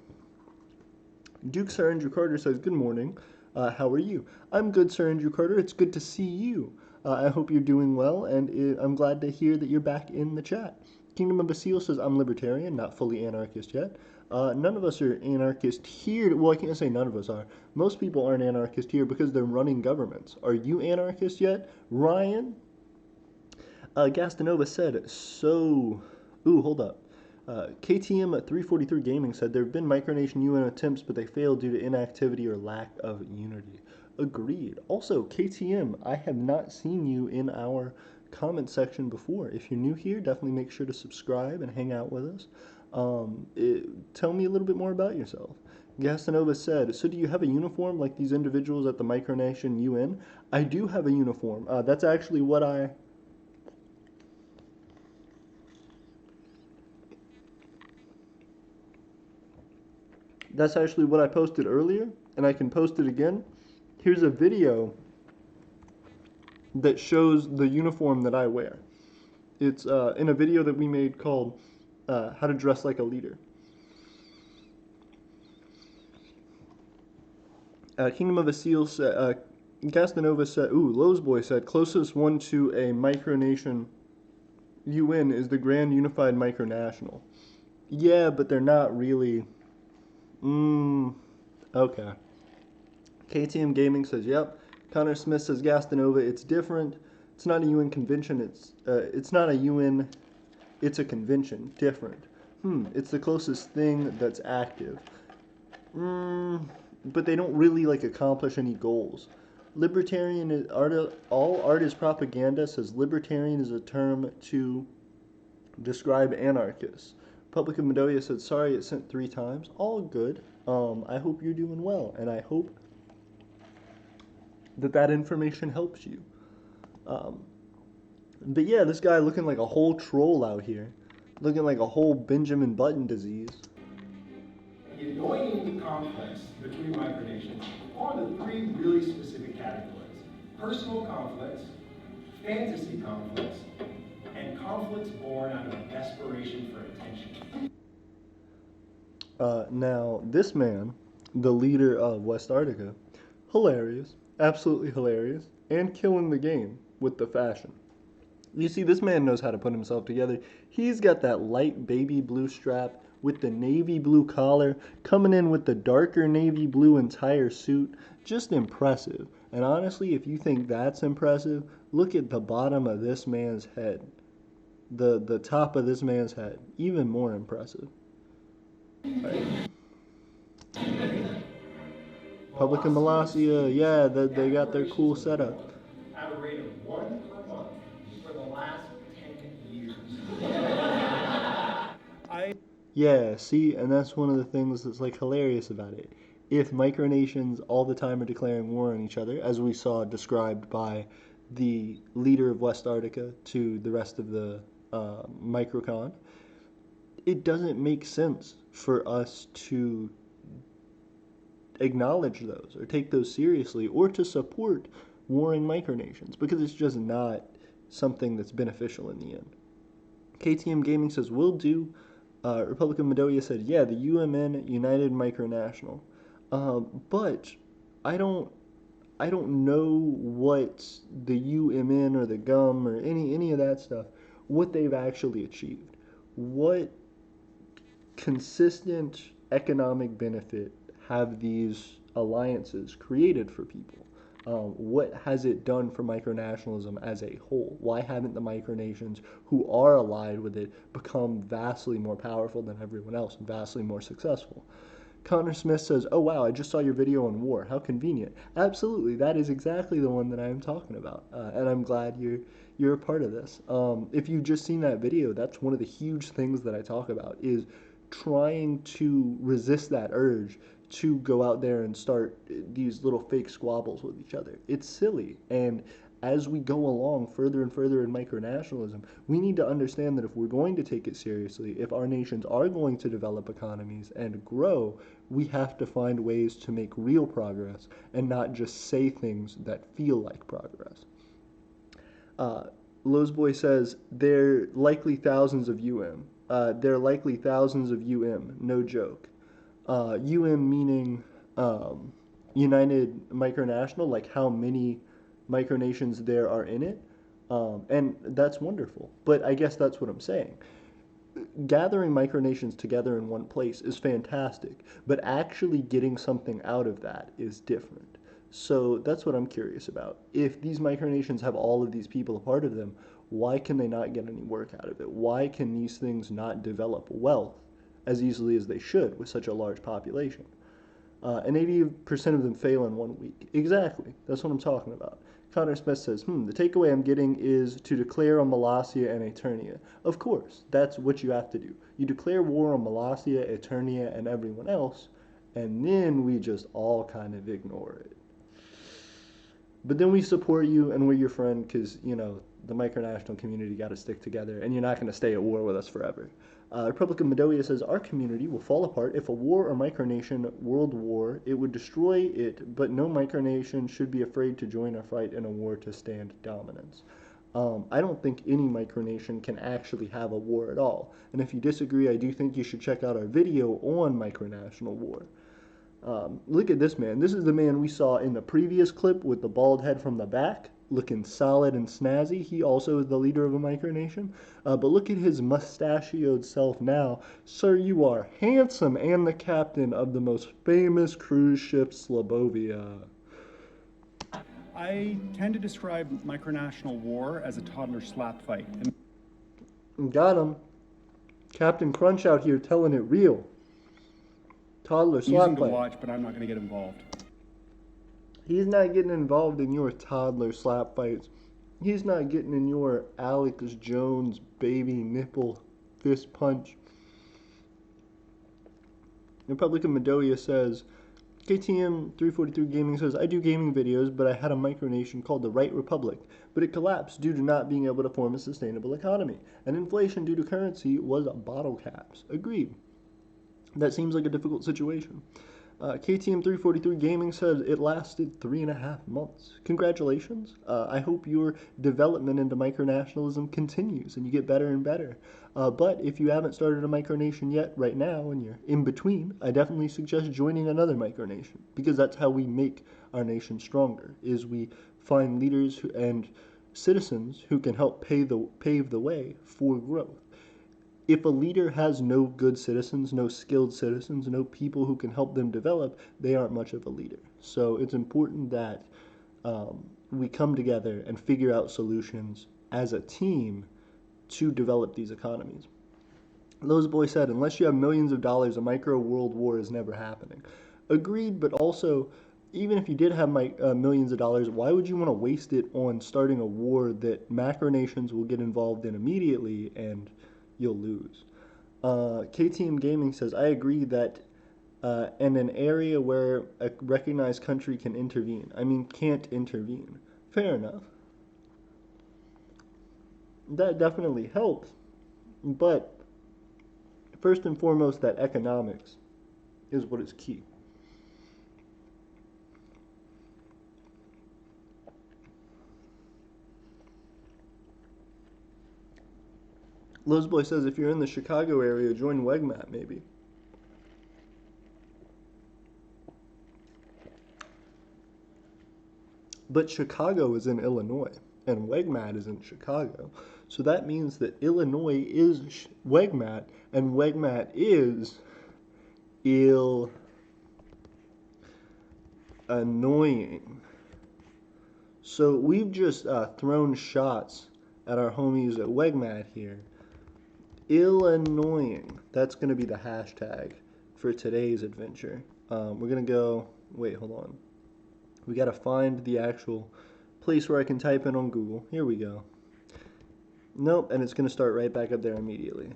Duke Sir Andrew Carter says, good morning. How are you? I'm good, Sir Andrew Carter. It's good to see you. I hope you're doing well, and I'm glad to hear that you're back in the chat. Kingdom of Basile says, I'm libertarian, not fully anarchist yet. None of us are anarchist here. Well, I can't say none of us are. Most people aren't anarchist here because they're running governments. Are you anarchist yet? Ryan? Gastanova said, so... Ooh, hold up. KTM 343 Gaming said, there have been micronation UN attempts, but they failed due to inactivity or lack of unity. Agreed. Also, KTM, I have not seen you in our comment section before. If you're new here, definitely make sure to subscribe and hang out with us. Tell me a little bit more about yourself. Gastanova said, so do you have a uniform like these individuals at the micronation UN? I do have a uniform. That's actually what I... That's actually what I posted earlier, and I can post it again. Here's a video that shows the uniform that I wear. It's in a video that we made called How to Dress Like a Leader. Kingdom of Asile said, Gastanova said, Lowe's Boy said, closest one to a micronation UN is the Grand Unified Micronational. Yeah, but they're not really... Okay. KTM Gaming says, yep. Connor Smith says, Gastanova, it's different. It's not a UN convention. It's not a UN. It's a convention. Different. It's the closest thing that's active. But they don't really accomplish any goals. Libertarian is all art is propaganda says libertarian is a term to describe anarchists. Republic of Moldova said, sorry it sent 3 times. All good. I hope you're doing well, and I hope that information helps you. But yeah, this guy looking like a whole troll out here, looking like a whole Benjamin Button disease. The annoying conflicts between micronations fall into three really specific categories: personal conflicts, fantasy conflicts, and conflicts born out of desperation for attention. Now, this man, the leader of West Arctica, hilarious, absolutely hilarious, and killing the game with the fashion. You see, this man knows how to put himself together. He's got that light baby blue strap with the navy blue collar, coming in with the darker navy blue entire suit. Just impressive. And honestly, if you think that's impressive, look at the bottom of this man's head. The top of this man's head. Even more impressive. Right. Public and Molossia, yeah, they got their cool setup. At a rate of 1 per month for the last 10 years. Yeah, see, and that's one of the things that's like hilarious about it. If micronations all the time are declaring war on each other, as we saw described by the leader of West Arctica to the rest of the microcon, it doesn't make sense for us to acknowledge those or take those seriously or to support warring micronations, because it's just not something that's beneficial in the end. KTM Gaming says, will do. Republican Medoia said, yeah, the UMN United Micronational. But I don't know what the UMN or the GUM or any of that stuff, what they've actually achieved. What consistent economic benefit have these alliances created for people? What has it done for micronationalism as a whole? Why haven't the micronations who are allied with it become vastly more powerful than everyone else and vastly more successful? Connor Smith says, oh wow, I just saw your video on war. How convenient. Absolutely, that is exactly the one that I am talking about. And I'm glad you're a part of this. If you've just seen that video, that's one of the huge things that I talk about, is trying to resist that urge to go out there and start these little fake squabbles with each other. It's silly. And as we go along further and further in micronationalism, we need to understand that if we're going to take it seriously, if our nations are going to develop economies and grow, we have to find ways to make real progress and not just say things that feel like progress. Lozboy says, they're likely thousands of they're likely thousands of no joke. Meaning United Micronational, like how many micronations there are in it. And that's wonderful. But I guess that's what I'm saying. Gathering micronations together in one place is fantastic, but actually getting something out of that is different. So that's what I'm curious about. If these micronations have all of these people a part of them, why can they not get any work out of it? Why can these things not develop wealth as easily as they should with such a large population? And 80% of them fail in 1 week. Exactly. That's what I'm talking about. Connor Smith says, the takeaway I'm getting is to declare on Molossia and Eternia. Of course, that's what you have to do. You declare war on Molossia, Eternia, and everyone else, and then we just all kind of ignore it. But then we support you and we're your friend because, the micronational community got to stick together and you're not going to stay at war with us forever. Republican Medoia says, our community will fall apart if a war or micronation world war, it would destroy it, but no micronation should be afraid to join our fight in a war to stand dominance. I don't think any micronation can actually have a war at all. And if you disagree, I do think you should check out our video on micronational war. Look at this man. This is the man we saw in the previous clip with the bald head from the back, looking solid and snazzy. He also is the leader of a micronation. But look at his mustachioed self now. Sir, you are handsome and the captain of the most famous cruise ship, Slobovia. I tend to describe micronational war as a toddler slap fight. Got him. Captain Crunch out here telling it real. Toddler slap Using to fight. watch, but I'm not going to get involved. He's not getting involved in your toddler slap fights. He's not getting in your Alex Jones baby nipple fist punch. Republican Medoia says, KTM343 Gaming says, I do gaming videos, but I had a micronation called the Right Republic, but it collapsed due to not being able to form a sustainable economy, and inflation due to currency was bottle caps. Agreed. That seems like a difficult situation. KTM343 Gaming says it lasted 3.5 months. Congratulations. I hope your development into micronationalism continues and you get better and better. But if you haven't started a micronation yet right now and you're in between, I definitely suggest joining another micronation, because that's how we make our nation stronger, is we find leaders and citizens who can help pave the way for growth. If a leader has no good citizens, no skilled citizens, no people who can help them develop, they aren't much of a leader. So it's important that we come together and figure out solutions as a team to develop these economies. Those boys said, unless you have millions of dollars, a micro world war is never happening. Agreed, but also, even if you did have millions of dollars, why would you want to waste it on starting a war that macronations will get involved in immediately and you'll lose? KTM Gaming says, I agree that in an area where a recognized country can intervene. I mean, can't intervene. Fair enough. That definitely helps. But first and foremost, that economics is what is key. Loseboy says, if you're in the Chicago area, join Wegmat, maybe. But Chicago is in Illinois, and Wegmat is in Chicago. So that means that Illinois is Wegmat, and Wegmat is annoying. So we've just thrown shots at our homies at Wegmat here. Illinois. That's going to be the hashtag for today's adventure. We're going to go, wait, hold on. We got to find the actual place where I can type in on Google. Here we go. Nope, and it's going to start right back up there immediately.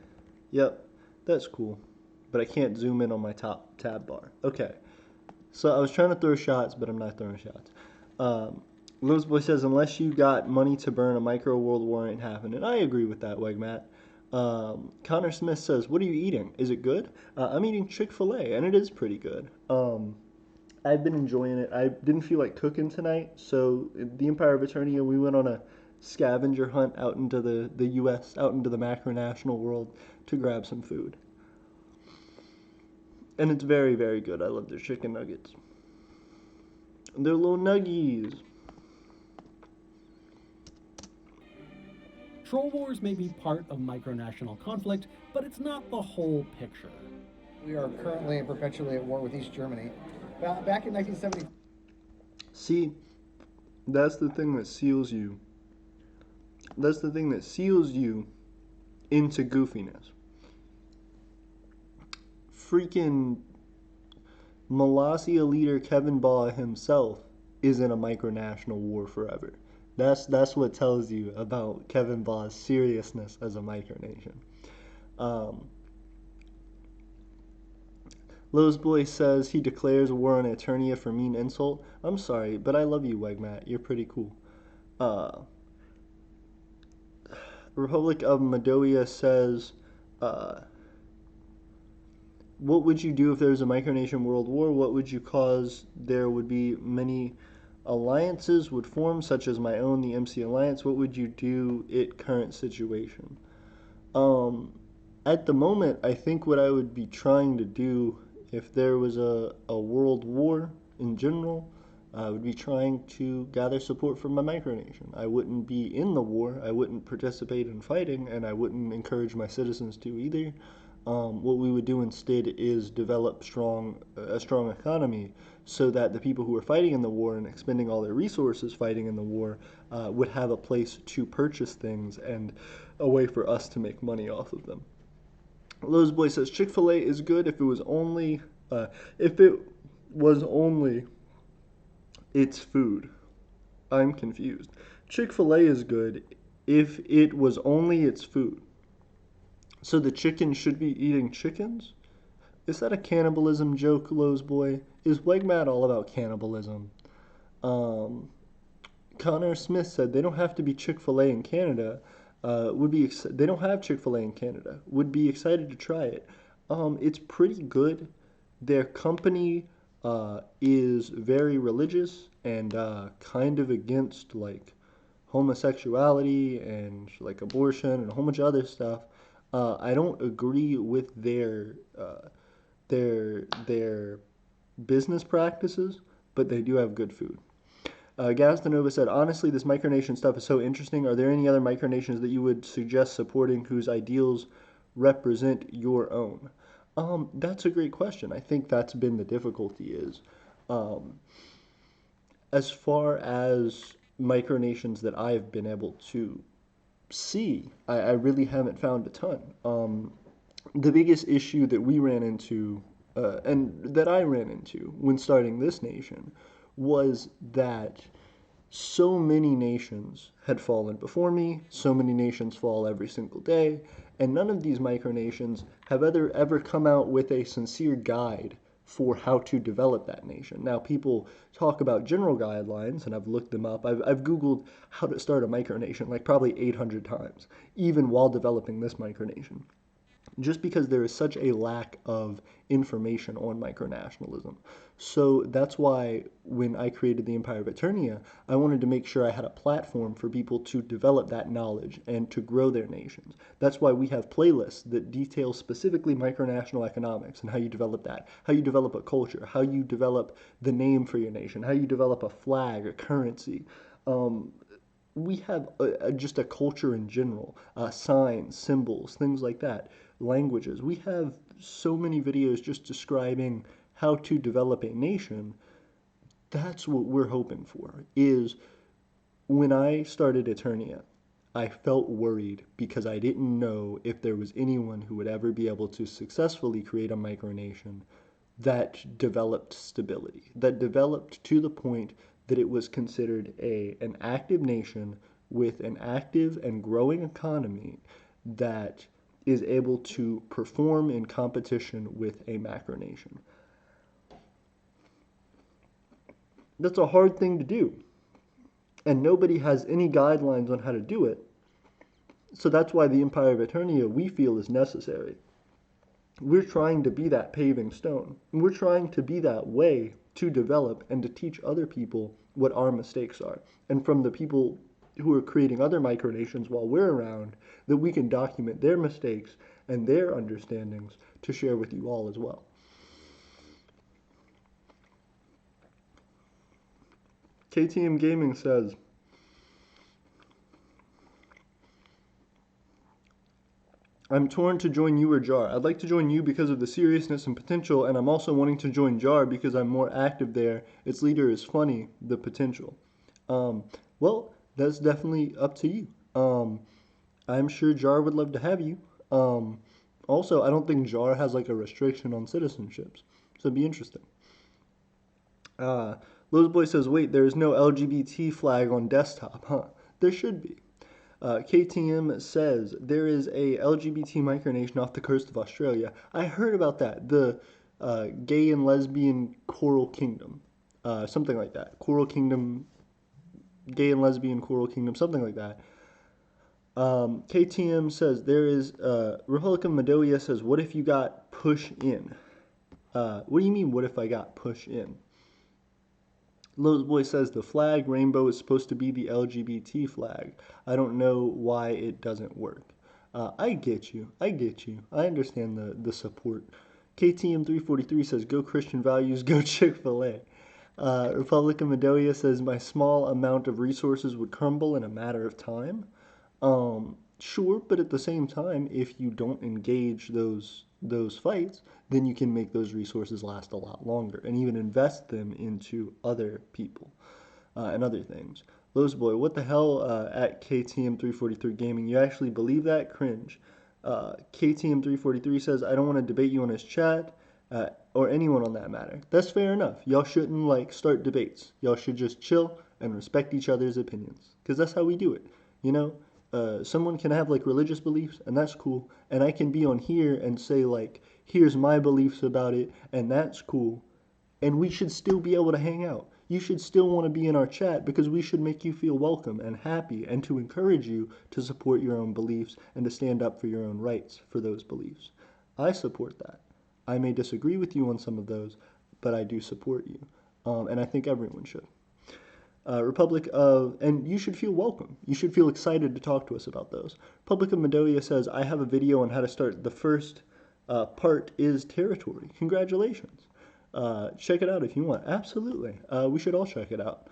Yep, that's cool. But I can't zoom in on my top tab bar. Okay. So I was trying to throw shots, but I'm not throwing shots. Loseboy says, unless you got money to burn, a micro world war ain't happening. I agree with that, Wegmat. Connor Smith says, what are you eating? Is it good? I'm eating Chick-fil-A, and it is pretty good. I've been enjoying it. I didn't feel like cooking tonight, so the Empire of Eternia, we went on a scavenger hunt out into the U.S., out into the macronational world to grab some food. And it's very, very good. I love their chicken nuggets. They're little nuggies. Troll wars may be part of micronational conflict, but it's not the whole picture. We are currently and perpetually at war with East Germany. Back in 1970. See, that's the thing that seals you. That's the thing that seals you into goofiness. Freaking Molossia leader Kevin Baugh himself is in a micronational war forever. That's what tells you about Kevin Baugh's seriousness as a micronation. Loseboy says he declares war on Eternia for mean insult. I'm sorry, but I love you, Wegmat. You're pretty cool. Republic of Madoia says, what would you do if there was a micronation world war? What would you cause? There would be many alliances would form, such as my own, the MC Alliance. What would you do at current situation? At the moment, I think what I would be trying to do if there was a world war in general, I would be trying to gather support from my micronation. I wouldn't be in the war, I wouldn't participate in fighting, and I wouldn't encourage my citizens to either. What we would do instead is develop a strong economy so that the people who are fighting in the war and expending all their resources fighting in the war would have a place to purchase things and a way for us to make money off of them. Loseboy says Chick-fil-A is good if it was only its food. I'm confused. Chick-fil-A is good if it was only its food. So the chicken should be eating chickens? Is that a cannibalism joke, Lowe's boy? Is Wegmat all about cannibalism? Connor Smith said they don't have to be Chick-fil-A in Canada. They don't have Chick-fil-A in Canada. Would be excited to try it. It's pretty good. Their company is very religious and kind of against like homosexuality and like abortion and a whole bunch of other stuff. I don't agree with their business practices, but they do have good food. Gazdanova said, honestly, this micronation stuff is so interesting. Are there any other micronations that you would suggest supporting whose ideals represent your own? That's a great question. I think that's been the difficulty is, as far as micronations that I've been able to see, I really haven't found a ton. The biggest issue that we ran into, and that I ran into when starting this nation, was that so many nations had fallen before me, so many nations fall every single day, and none of these micronations have ever come out with a sincere guide for how to develop that nation. Now, people talk about general guidelines, and I've looked them up. I've Googled how to start a micronation like probably 800 times, even while developing this micronation, just because there is such a lack of information on micronationalism. So that's why when I created the Empire of Eternia, I wanted to make sure I had a platform for people to develop that knowledge and to grow their nations. That's why we have playlists that detail specifically micronational economics and how you develop that, how you develop a culture, how you develop the name for your nation, how you develop a flag, a currency. We have just a culture in general, signs, symbols, things like that, languages. We have so many videos just describing how to develop a nation. That's what we're hoping for, is when I started Eternia, I felt worried because I didn't know if there was anyone who would ever be able to successfully create a micronation that developed stability, that developed to the point that it was considered an active nation with an active and growing economy that is able to perform in competition with a macronation. That's a hard thing to do, and nobody has any guidelines on how to do it. So that's why the Empire of Eternia, we feel, is necessary. We're trying to be that paving stone. We're trying to be that way to develop and to teach other people what our mistakes are. And from the people who are creating other micronations while we're around, that we can document their mistakes and their understandings to share with you all as well. KTM Gaming says, I'm torn to join you or Jar. I'd like to join you because of the seriousness and potential, and I'm also wanting to join Jar because I'm more active there. Its leader is funny, the potential. Well, that's definitely up to you. I'm sure Jar would love to have you. Also, I don't think Jar has like a restriction on citizenships, so it'd be interesting. Lowe's Boy says, wait, there is no LGBT flag on desktop, huh? There should be. KTM says, there is a LGBT micronation off the coast of Australia. I heard about that. The Gay and Lesbian Coral Kingdom. Something like that. Coral Kingdom, Gay and Lesbian Coral Kingdom, something like that. KTM says, there is, Republic of Madoia says, what if you got push in? What do you mean, what if I got push in? Lowe's Boy says the flag rainbow is supposed to be the LGBT flag. I don't know why it doesn't work. I get you. I understand the support. KTM 343 says go Christian values, go Chick-fil-A. Republic of Madoia says my small amount of resources would crumble in a matter of time. Sure, but at the same time, if you don't engage those fights, then you can make those resources last a lot longer and even invest them into other people and other things. Lowe's Boy, what the hell at KTM 343 Gaming? You actually believe that? Cringe. KTM 343 says, I don't want to debate you on his chat or anyone on that matter. That's fair enough. Y'all shouldn't like start debates. Y'all should just chill and respect each other's opinions because that's how we do it. You know, someone can have like religious beliefs, and that's cool. And I can be on here and say like, here's my beliefs about it, and that's cool. And we should still be able to hang out. You should still want to be in our chat because we should make you feel welcome and happy and to encourage you to support your own beliefs and to stand up for your own rights for those beliefs. I support that. I may disagree with you on some of those, but I do support you. And I think everyone should. And you should feel welcome. You should feel excited to talk to us about those. Republic of Moldova says, I have a video on how to start. The first part is territory. Congratulations. Check it out if you want. Absolutely. We should all check it out.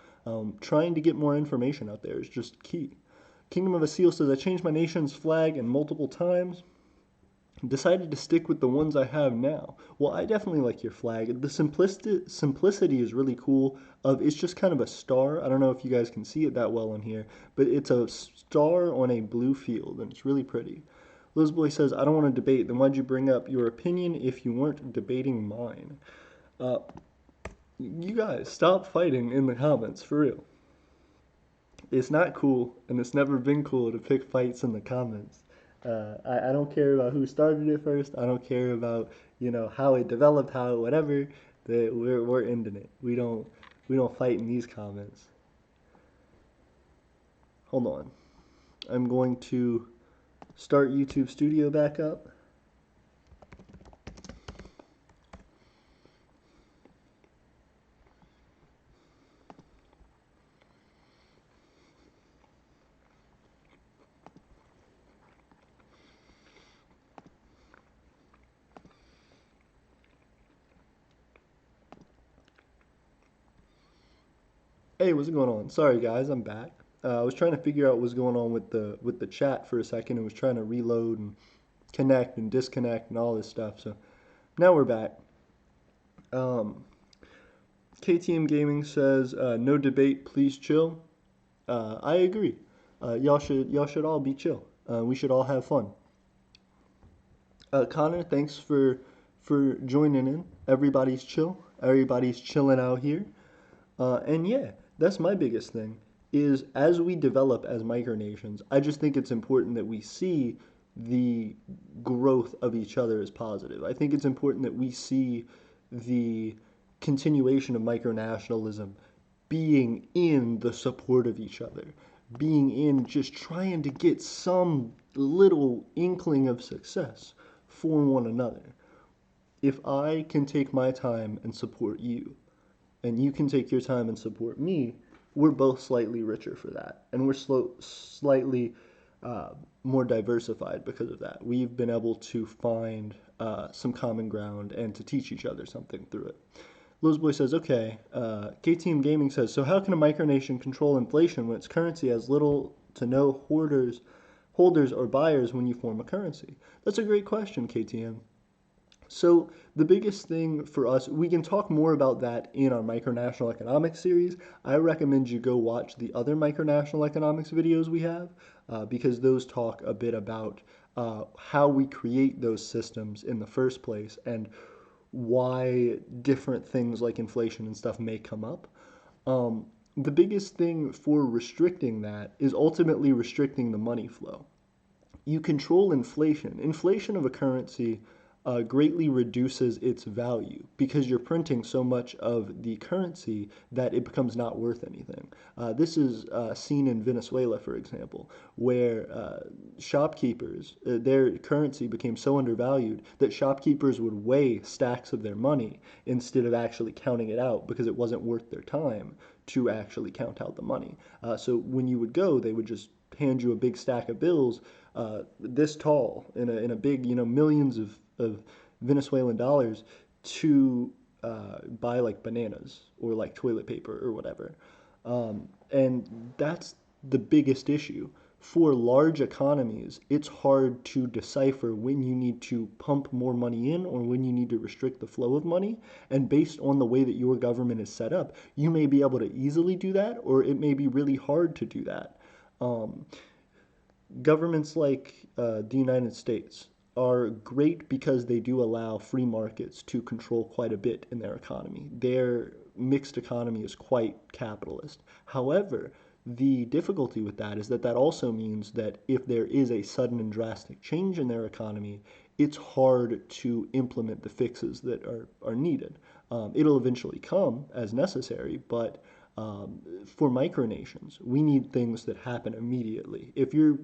Trying to get more information out there is just key. Kingdom of Asil says, I changed my nation's flag in multiple times. Decided to stick with the ones I have now. Well, I definitely like your flag. The simplicity is really cool. It's just kind of a star. I don't know if you guys can see it that well in here, but it's a star on a blue field, and it's really pretty. Lizboy says, I don't want to debate. Then why'd you bring up your opinion if you weren't debating mine? You guys, stop fighting in the comments, for real. It's not cool, and it's never been cool to pick fights in the comments. I don't care about who started it first. I don't care about, how it developed, whatever. We're ending it. We don't fight in these comments. Hold on. I'm going to start YouTube Studio back up. Hey, what's going on? Sorry guys, I'm back. I was trying to figure out what's going on with the chat for a second. and was trying to reload and connect and disconnect and all this stuff. So now we're back. KTM Gaming says no debate, please chill. I agree. Y'all should all be chill. We should all have fun. Connor, thanks for joining in. Everybody's chill. Everybody's chilling out here. And yeah, that's my biggest thing, is as we develop as micronations, I just think it's important that we see the growth of each other as positive. I think it's important that we see the continuation of micronationalism being in the support of each other, being in just trying to get some little inkling of success for one another. If I can take my time and support you, and you can take your time and support me, we're both slightly richer for that. And we're slightly more diversified because of that. We've been able to find some common ground and to teach each other something through it. Lozboy says, okay. KTM Gaming says, so how can a micronation control inflation when its currency has little to no holders or buyers when you form a currency? That's a great question, KTM. So the biggest thing for us, we can talk more about that in our micronational economics series. I recommend you go watch the other micronational economics videos we have because those talk a bit about how we create those systems in the first place and why different things like inflation and stuff may come up. The biggest thing for restricting that is ultimately restricting the money flow. You control inflation. Inflation of a currency greatly reduces its value because you're printing so much of the currency that it becomes not worth anything. This is seen in Venezuela, for example, where shopkeepers, their currency became so undervalued that shopkeepers would weigh stacks of their money instead of actually counting it out because it wasn't worth their time to actually count out the money. So when you would go, they would just hand you a big stack of bills this tall in a big, millions of Venezuelan dollars to buy like bananas or like toilet paper or whatever. And that's the biggest issue. For large economies, it's hard to decipher when you need to pump more money in or when you need to restrict the flow of money. And based on the way that your government is set up, you may be able to easily do that, or it may be really hard to do that. Governments like the United States are great because they do allow free markets to control quite a bit in their economy. Their mixed economy is quite capitalist. However, the difficulty with that is that that also means that if there is a sudden and drastic change in their economy, it's hard to implement the fixes that are needed. It'll eventually come as necessary, but for micronations, we need things that happen immediately. If your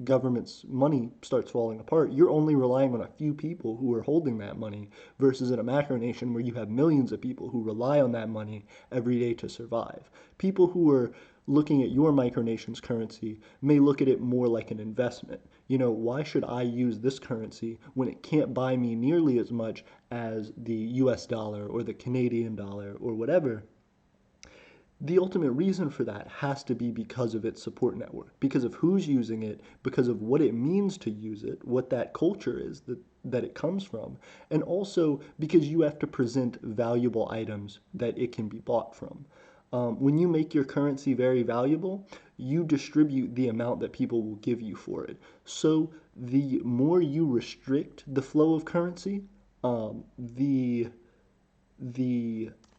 government's money starts falling apart, you're only relying on a few people who are holding that money versus in a macronation where you have millions of people who rely on that money every day to survive. People who are looking at your micronation's currency may look at it more like an investment. You know, why should I use this currency when it can't buy me nearly as much as the US dollar or the Canadian dollar or whatever? The ultimate reason for that has to be because of its support network, because of who's using it, because of what it means to use it, what that culture is that it comes from, and also because you have to present valuable items that it can be bought from. When you make your currency very valuable, you distribute the amount that people will give you for it. So the more you restrict the flow of currency, the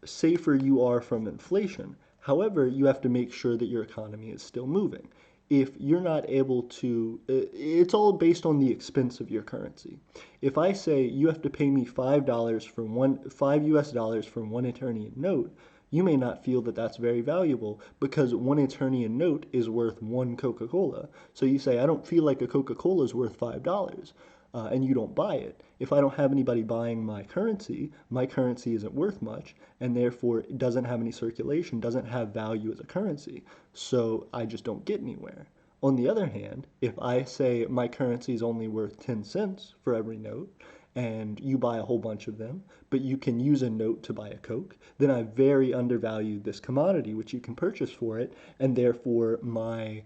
safer you are from inflation. However, you have to make sure that your economy is still moving. If you're not able to, it's all based on the expense of your currency. If I say you have to pay me $5 for $5 US for one Eternian note, you may not feel that that's very valuable because one Eternian note is worth one Coca-Cola. So you say, I don't feel like a Coca-Cola is worth $5. And you don't buy it. If I don't have anybody buying my currency isn't worth much, and therefore it doesn't have any circulation, doesn't have value as a currency. So I just don't get anywhere. On the other hand, if I say my currency is only worth 10 cents for every note, and you buy a whole bunch of them, but you can use a note to buy a Coke, then I very undervalued this commodity which you can purchase for it, and therefore my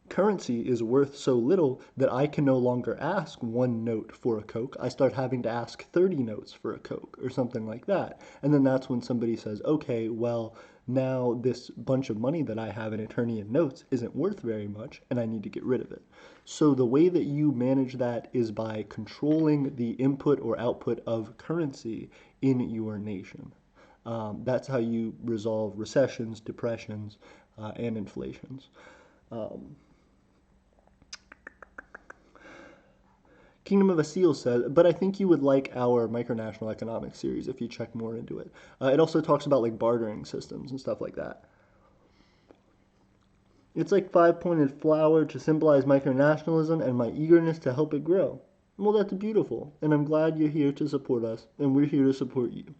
currency is worth so little that I can no longer ask one note for a Coke. I start having to ask 30 notes for a Coke or something like that. And then that's when somebody says, okay, well, now this bunch of money that I have in Eternian notes isn't worth very much and I need to get rid of it. So the way that you manage that is by controlling the input or output of currency in your nation. That's how you resolve recessions, depressions, and inflations. Kingdom of a Seal says, but I think you would like our micronational economics series if you check more into it. It also talks about like bartering systems and stuff like that. It's like five-pointed flower to symbolize micronationalism and my eagerness to help it grow. Well, that's beautiful, and I'm glad you're here to support us, and we're here to support you.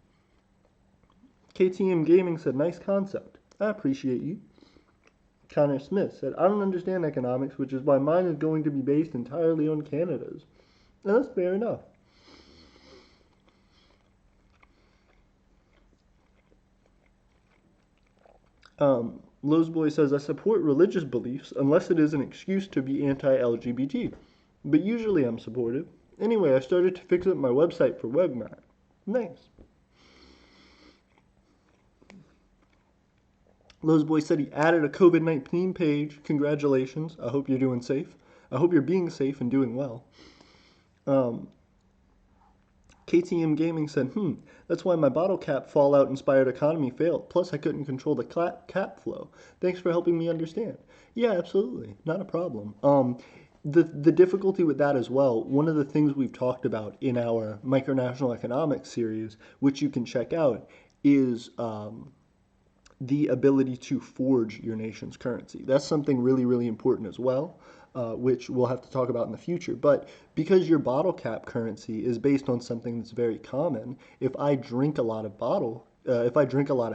KTM Gaming said, nice concept. I appreciate you. Connor Smith said, I don't understand economics, which is why mine is going to be based entirely on Canada's. And that's fair enough. Lowe's Boy says, I support religious beliefs unless it is an excuse to be anti-LGBT. But usually I'm supportive. Anyway, I started to fix up my website for WebMat. Nice. Lowe's Boy said he added a COVID-19 page. Congratulations. I hope you're doing safe. I hope you're being safe and doing well. KTM Gaming said, that's why my bottle cap Fallout-inspired economy failed. Plus, I couldn't control the cap flow. Thanks for helping me understand. Yeah, absolutely. Not a problem. The difficulty with that as well, one of the things we've talked about in our micronational economics series, which you can check out, is the ability to forge your nation's currency. That's something really, really important as well. Which we'll have to talk about in the future. But because your bottle cap currency is based on something that's very common, if I drink a lot of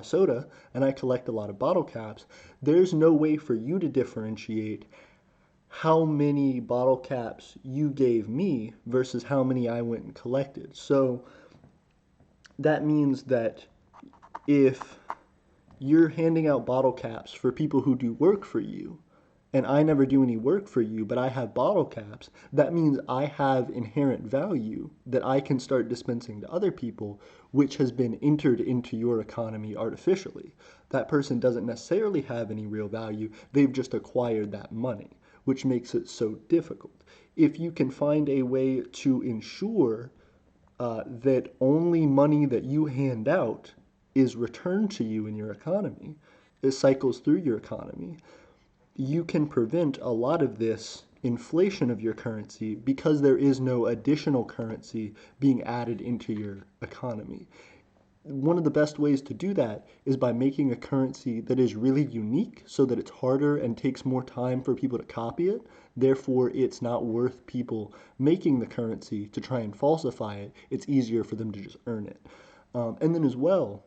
soda and I collect a lot of bottle caps, there's no way for you to differentiate how many bottle caps you gave me versus how many I went and collected. So that means that if you're handing out bottle caps for people who do work for you, and I never do any work for you, but I have bottle caps, that means I have inherent value that I can start dispensing to other people, which has been entered into your economy artificially. That person doesn't necessarily have any real value, they've just acquired that money, which makes it so difficult. If you can find a way to ensure that only money that you hand out is returned to you in your economy, cycles through your economy, you can prevent a lot of this inflation of your currency because there is no additional currency being added into your economy. One of the best ways to do that is by making a currency that is really unique so that it's harder and takes more time for people to copy it. Therefore, it's not worth people making the currency to try and falsify it. It's easier for them to just earn it. And then as well,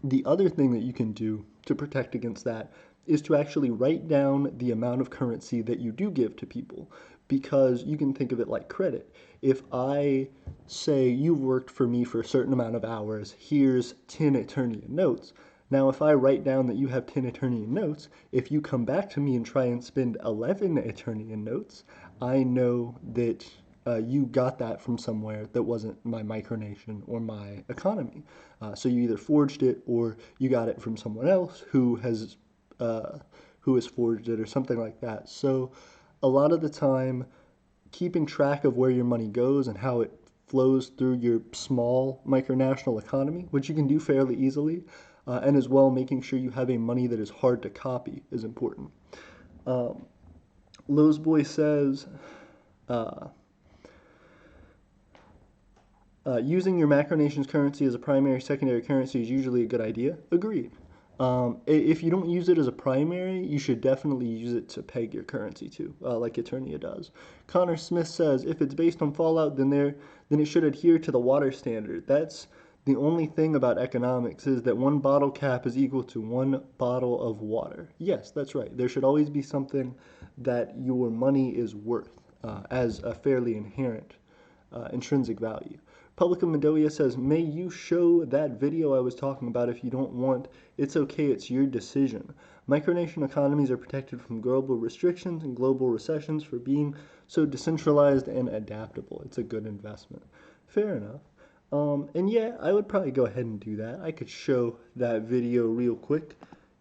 the other thing that you can do to protect against that is to actually write down the amount of currency that you do give to people, because you can think of it like credit. If I say you've worked for me for a certain amount of hours, here's 10 Eternian notes. Now, if I write down that you have 10 Eternian notes, if you come back to me and try and spend 11 Eternian notes, I know that you got that from somewhere that wasn't my micronation or my economy. So you either forged it or you got it from someone else who has forged it or something like that. So a lot of the time, keeping track of where your money goes and how it flows through your small micronational economy, which you can do fairly easily, and as well making sure you have a money that is hard to copy is important. Lowe's Boy says, using your macronation's currency as a primary, secondary currency is usually a good idea. Agreed. If you don't use it as a primary, you should definitely use it to peg your currency to, like Eternia does. Connor Smith says, if it's based on Fallout, then it should adhere to the water standard. That's the only thing about economics, is that one bottle cap is equal to one bottle of water. Yes, that's right. There should always be something that your money is worth as a fairly inherent intrinsic value. Publica Medoia says, may you show that video I was talking about if you don't want. It's okay, it's your decision. Micronation economies are protected from global restrictions and global recessions for being so decentralized and adaptable. It's a good investment. Fair enough. And yeah, I would probably go ahead and do that. I could show that video real quick.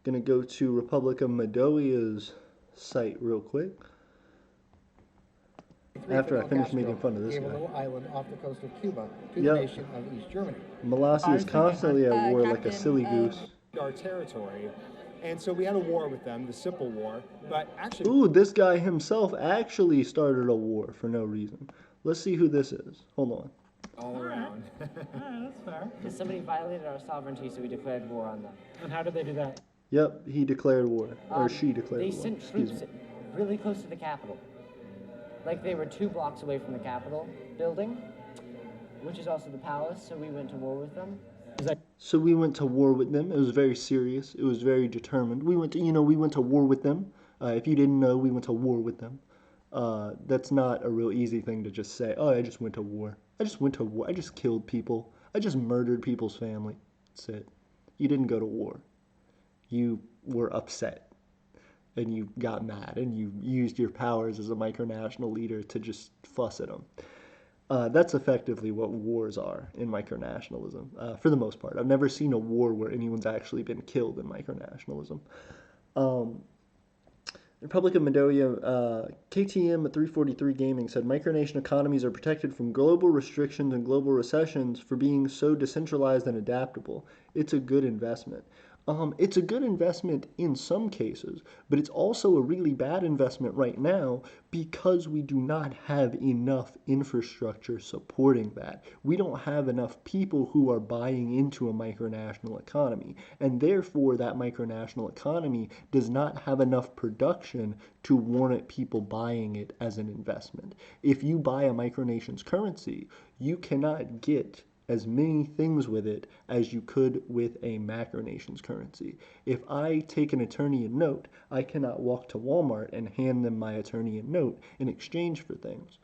Gonna go to Republica Medoia's site real quick. After I finish making fun of this guy. A little island off the coast of Cuba to the nation of East Germany. Malassi is constantly at war like a silly goose. Our territory, and so we had a war with them, the Simple War, but actually... Ooh, this guy himself actually started a war for no reason. Let's see who this is. Hold on. All around. That's fair. Because somebody violated our sovereignty, so we declared war on them. And how did they do that? Yep, he declared war. Or she declared war. They sent troops really close to the Capitol. Like, they were 2 blocks away from the Capitol building, which is also the palace, so we went to war with them. So we went to war with them. It was very serious. It was very determined. We went to war with them. If you didn't know, we went to war with them. That's not a real easy thing to just say, oh, I just went to war. I just went to war. I just killed people. I just murdered people's family. That's it. You didn't go to war. You were upset. And you got mad, and you used your powers as a micronational leader to just fuss at them. That's effectively what wars are in micronationalism, for the most part. I've never seen a war where anyone's actually been killed in micronationalism. Republic of Medoia, KTM at 343 Gaming said, micronation economies are protected from global restrictions and global recessions for being so decentralized and adaptable. It's a good investment. It's a good investment in some cases, but it's also a really bad investment right now because we do not have enough infrastructure supporting that. We don't have enough people who are buying into a micronational economy, and therefore that micronational economy does not have enough production to warrant people buying it as an investment. If you buy a micronation's currency, you cannot get as many things with it as you could with a macronation's currency. If I take an Eternian note, I cannot walk to Walmart and hand them my Eternian note in exchange for things.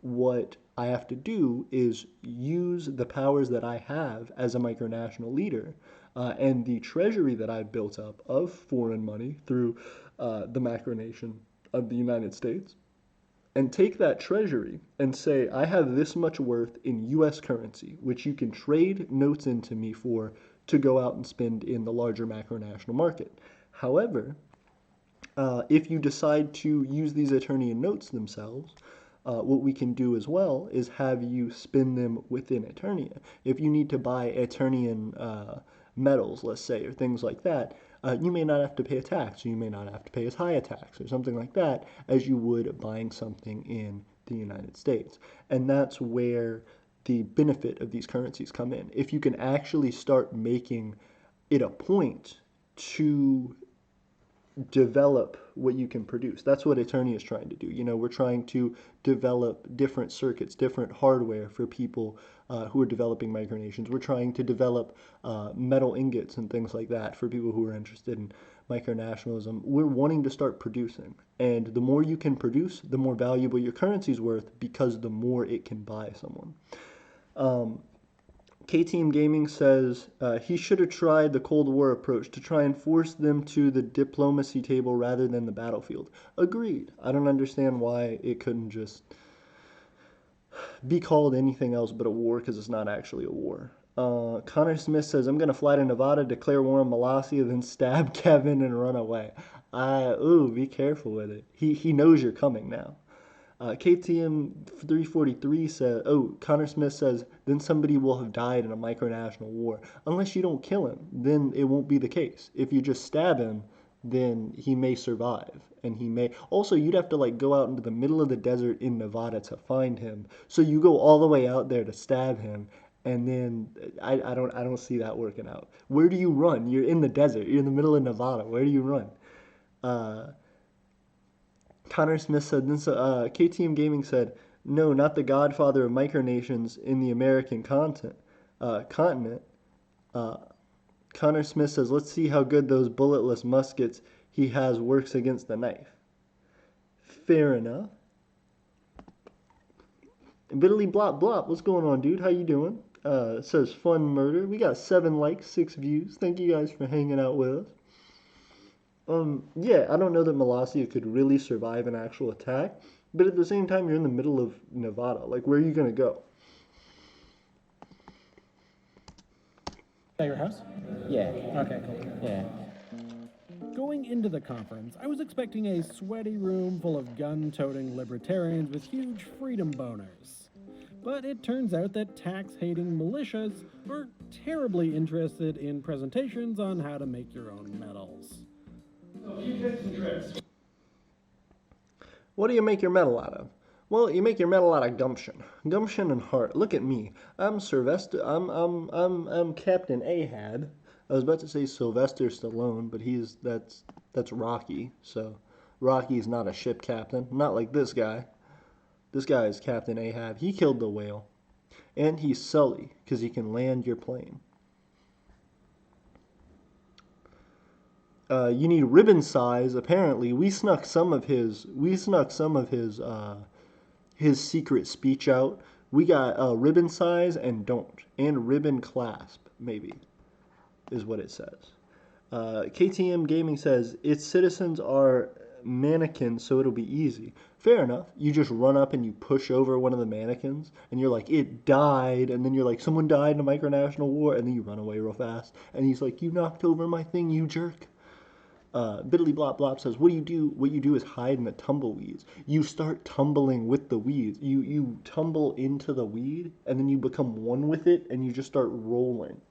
What I have to do is use the powers that I have as a micronational leader and the treasury that I've built up of foreign money through the macronation of the United States, and take that treasury and say, I have this much worth in U.S. currency, which you can trade notes into me for to go out and spend in the larger macronational market. However, if you decide to use these Eternian notes themselves, what we can do as well is have you spend them within Eternia. If you need to buy Eternian metals, let's say, or things like that, you may not have to pay a tax, or you may not have to pay as high a tax, or something like that, as you would buying something in the United States. And that's where the benefit of these currencies come in. If you can actually start making it a point to develop what you can produce. That's what Eternia is trying to do. You know, we're trying to develop different circuits, different hardware for people who are developing micronations. We're trying to develop metal ingots and things like that for people who are interested in micronationalism. We're wanting to start producing. And the more you can produce, the more valuable your currency is worth, because the more it can buy someone. K-Team Gaming says he should have tried the Cold War approach to try and force them to the diplomacy table rather than the battlefield. Agreed. I don't understand why it couldn't just be called anything else but a war, because it's not actually a war. Connor Smith says, I'm going to fly to Nevada, declare war on Malasia, then stab Kevin and run away. Ooh, be careful with it. He knows you're coming now. KTM 343 says, Connor Smith says, then somebody will have died in a micronational war. Unless you don't kill him, then it won't be the case. If you just stab him, then he may survive. And he may, also you'd have to like go out into the middle of the desert in Nevada to find him. So you go all the way out there to stab him, and then I don't see that working out. Where do you run? You're in the desert. You're in the middle of Nevada. Where do you run? Connor Smith said, KTM Gaming said, no, not the godfather of micronations in the American continent. Connor Smith says, let's see how good those bulletless muskets he has works against the knife. Fair enough. Biddly Blop Blop, what's going on, dude? How you doing? It says fun murder. We got 7 likes, 6 views. Thank you guys for hanging out with us. Yeah, I don't know that Malasia could really survive an actual attack, but at the same time, you're in the middle of Nevada. Like, where are you going to go? Is that your house? Yeah. Okay, cool. Yeah. Going into the conference, I was expecting a sweaty room full of gun-toting libertarians with huge freedom boners. But it turns out that tax-hating militias are terribly interested in presentations on how to make your own medals. A few tips and tricks. What do you make your metal out of? Well, you make your metal out of gumption. Gumption and heart. Look at me. I'm Sylvester. I'm Captain Ahab. I was about to say Sylvester Stallone, but that's Rocky. So Rocky's not a ship captain. Not like this guy. This guy is Captain Ahab. He killed the whale. And he's Sully, because he can land your plane. You need ribbon size. Apparently, we snuck some of his secret speech out. We got ribbon size and don't, and ribbon clasp maybe, is what it says. KTM Gaming says its citizens are mannequins, so it'll be easy. Fair enough. You just run up and you push over one of the mannequins, and you're like, it died, and then you're like, someone died in a micronational war, and then you run away real fast, and he's like, you knocked over my thing, you jerk. Biddly Blop Blop says, what you do is hide in the tumbleweeds. You start tumbling with the weeds. You tumble into the weed, and then you become one with it, and you just start rolling.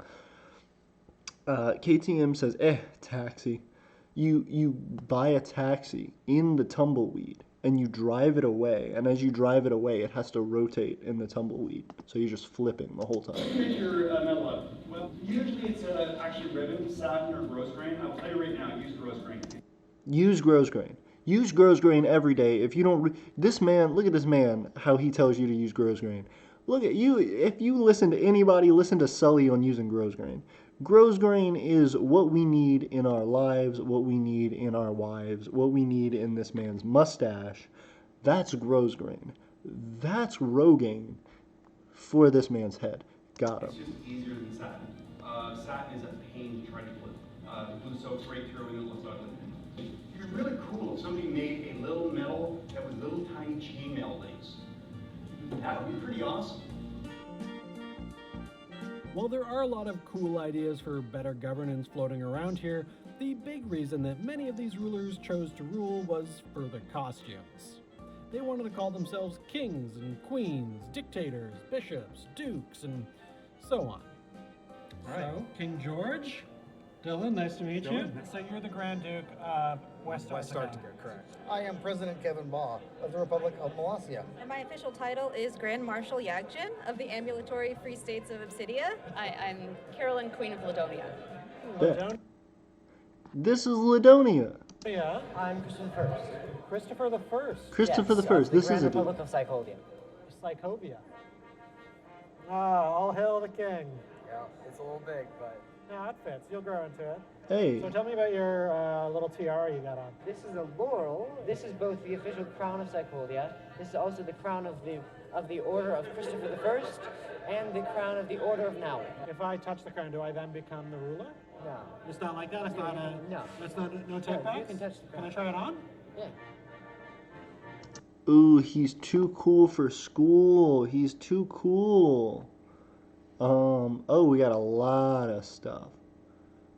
KTM says, taxi. You buy a taxi in the tumbleweed, and you drive it away, and as you drive it away, it has to rotate in the tumbleweed. So you're just flipping the whole time. Make your metal up. Well, usually it's actually ribbon, satin, or gross grain. I'll tell you right now, use gross grain. Use gross grain. Use gross grain every day. If you don't, look at this man, how he tells you to use gross grain. Look at you. If you listen to anybody, listen to Sully on using gross grain. Gross grain is what we need in our lives, what we need in our wives, what we need in this man's mustache. That's gross grain. That's Rogaine for this man's head. Got him. It's just easier than satin. Satin is a pain to try to put. The glue soaks right through and it looks ugly. It'd be really cool if somebody made a little metal that was little tiny chainmail links. That would be pretty awesome. While there are a lot of cool ideas for better governance floating around here, the big reason that many of these rulers chose to rule was for the costumes. They wanted to call themselves kings and queens, dictators, bishops, dukes, and so on. All right, so, King George, Dylan, nice to meet you. So you're the Grand Duke of West Antarctica. Correct. I am President Kevin Baugh of the Republic of Molossia. And my official title is Grand Marshal Yagdjin of the Ambulatory Free States of Obsidia. I'm Carolyn, Queen of Ladonia. Yeah. This is Ladonia. Yeah. I'm Christopher First. Christopher the First. Christopher the First. The This Grand is a dude. Republic of Psychovia. Psychovia. All hail the king. Yeah, it's a little big, but... No, it fits. You'll grow into it. Hey. So tell me about your little tiara you got on. This is a laurel. This is both the official crown of Psychovia. This is also the crown of the Order of Christopher the First, and the crown of the Order of Naui. If I touch the crown, do I then become the ruler? No. It's not like that. It's not a. No. It's not no take backs? You can touch the crown. Can I try it on? Yeah. Ooh, he's too cool for school. He's too cool. Oh, we got a lot of stuff.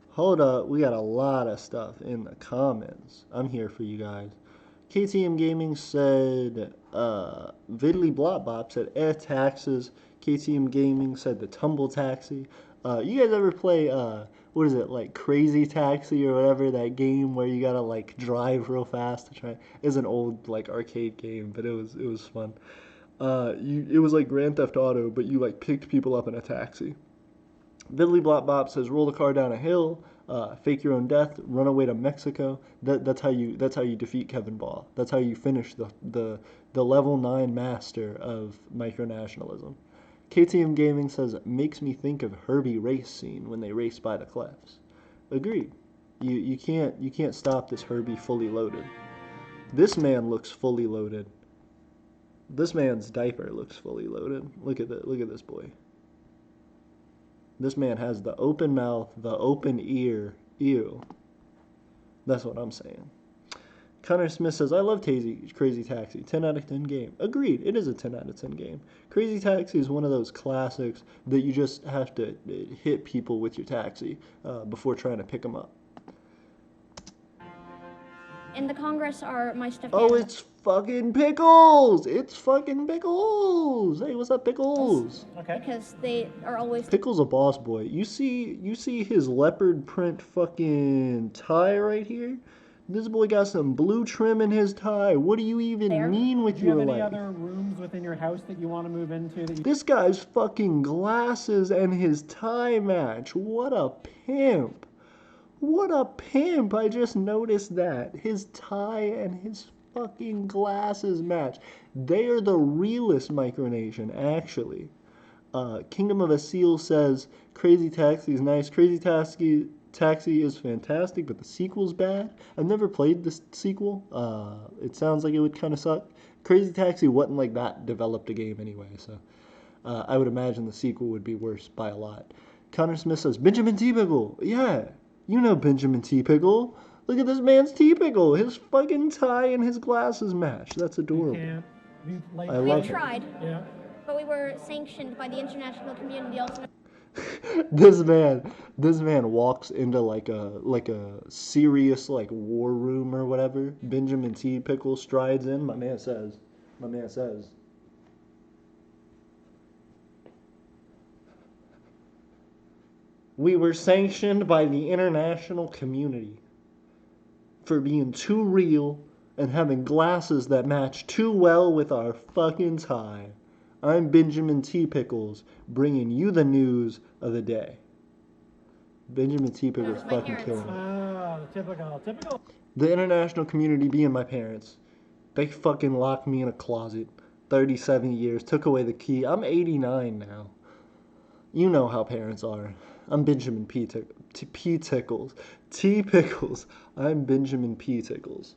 Hold up, we got a lot of stuff in the comments. I'm here for you guys. KTM Gaming said, Vidly Blot Bop said air taxes. KTM Gaming said the tumble taxi. You guys ever play, what is it, like Crazy Taxi or whatever, that game where you gotta like drive real fast to try? It's an old like arcade game, but it was fun. It was like Grand Theft Auto, but you like picked people up in a taxi. Vidly Blot Bop says roll the car down a hill, fake your own death, run away to Mexico. That's how you defeat Kevin Baugh. That's how you finish the level 9 master of micronationalism. KTM Gaming says makes me think of Herbie race scene when they race by the cliffs. Agreed. You can't stop this Herbie fully loaded. This man looks fully loaded. This man's diaper looks fully loaded. Look at this boy. This man has the open mouth, the open ear. Ew. That's what I'm saying. Connor Smith says, I love Crazy Taxi. 10 out of 10 game. Agreed. It is a 10 out of 10 game. Crazy Taxi is one of those classics that you just have to hit people with your taxi before trying to pick them up. In the Congress are my stuffed Oh, animals. it's fucking Pickles! It's fucking Pickles! Hey, what's up, Pickles? Okay. Because they are always... Pickles a boss boy. You see his leopard print fucking tie right here? This boy got some blue trim in his tie. What do you even mean with Do you your have any life? other rooms within your house that you want to move into? That you... This guy's fucking glasses and his tie match. What a pimp. What a pimp. I just noticed that. His tie and his fucking glasses match. They are the realest micronation, actually. Kingdom of a Seal says, Crazy Taxi is nice. Crazy Taxi is fantastic, but the sequel's bad. I've never played the sequel. It sounds like it would kind of suck. Crazy Taxi wasn't like that developed a game anyway, so I would imagine the sequel would be worse by a lot. Connor Smith says, Benjamin T. Pickle. Yeah, you know Benjamin T. Pickle. Look at this man's T. Pickle. His fucking tie and his glasses match. That's adorable. I love We tried, Yeah. but we were sanctioned by the international community also. This man walks into like a serious like war room or whatever. Benjamin T. Pickle strides in. My man says, we were sanctioned by the international community for being too real and having glasses that match too well with our fucking tie. I'm Benjamin T. Pickles, bringing you the news of the day. Benjamin T. Pickles fucking killing it. Oh, typical. The international community being my parents. They fucking locked me in a closet. 37 years, took away the key. I'm 89 now. You know how parents are. I'm Benjamin P. Tickles. T. Pickles. I'm Benjamin P. Tickles.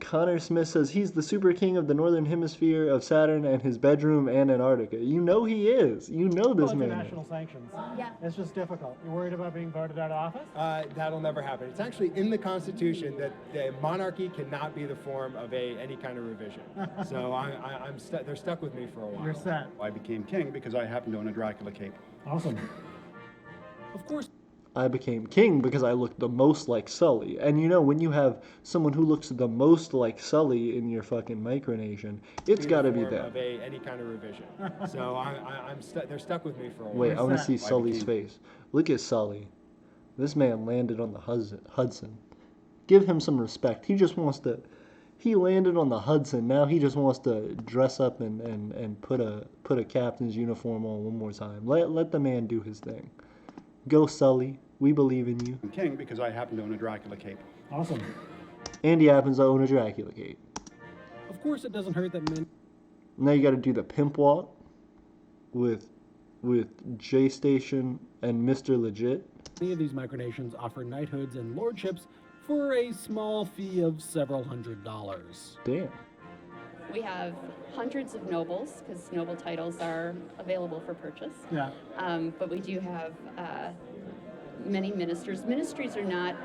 Connor Smith says he's the super king of the northern hemisphere of Saturn and his bedroom and Antarctica. You know he is. You know this man. International sanctions. Yeah. It's just difficult. You worried about being voted out of office? That'll never happen. It's actually in the Constitution that the monarchy cannot be the form of any kind of revision. So they're stuck with me for a while. You're set. I became king because I happened to own a Dracula cape. Awesome. Of course. I became king because I looked the most like Sully. And you know, when you have someone who looks the most like Sully in your fucking micronation, it's got to be them. Of any kind of revision. So they're stuck with me for a while. Wait, I want to see Sully's face. Look at Sully. This man landed on the Hudson. Give him some respect. He landed on the Hudson. Now he just wants to dress up and put a captain's uniform on one more time. Let the man do his thing. Go Sully. We believe in you. I'm king because I happen to own a Dracula cape. Awesome. And he happens to own a Dracula cape. Of course, it doesn't hurt that men. Now you got to do the pimp walk with J Station and Mr. Legit. Many of these micronations offer knighthoods and lordships for a small fee of several $100s. Damn. We have hundreds of nobles, because noble titles are available for purchase. Yeah. But we do have many ministers. Ministries are not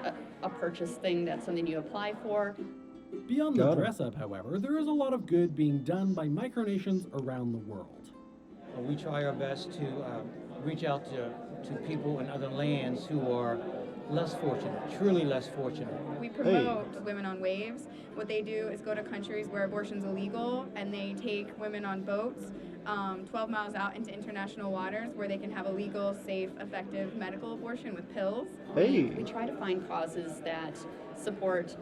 a purchase thing. That's something you apply for. Beyond the dress-up, however, there is a lot of good being done by micronations around the world. We try our best to reach out to people in other lands who are less fortunate, truly less fortunate. We promote women on waves. What they do is go to countries where abortion's illegal, and they take women on boats 12 miles out into international waters where they can have a legal, safe, effective medical abortion with pills. We try to find causes that support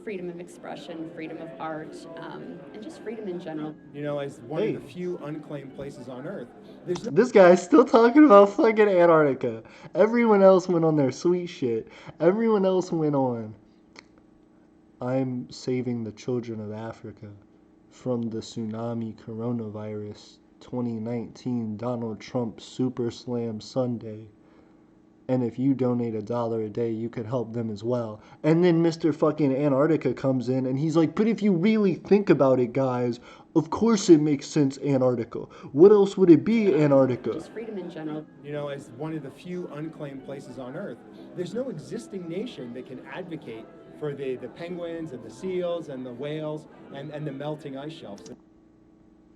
freedom of expression, freedom of art, and just freedom in general. You know, as one of the few unclaimed places on Earth, This guy's still talking about fucking Antarctica. Everyone else went on their sweet shit. Everyone else went on, I'm saving the children of Africa from the tsunami coronavirus 2019 Donald Trump Super Slam Sunday. And if you donate $1 a day, you could help them as well. And then Mr. fucking Antarctica comes in and he's like, but if you really think about it, guys, of course it makes sense, Antarctica. What else would it be, Antarctica? Just freedom in general. you know, as one of the few unclaimed places on Earth, there's no existing nation that can advocate for the penguins and the seals and the whales and the melting ice shelves.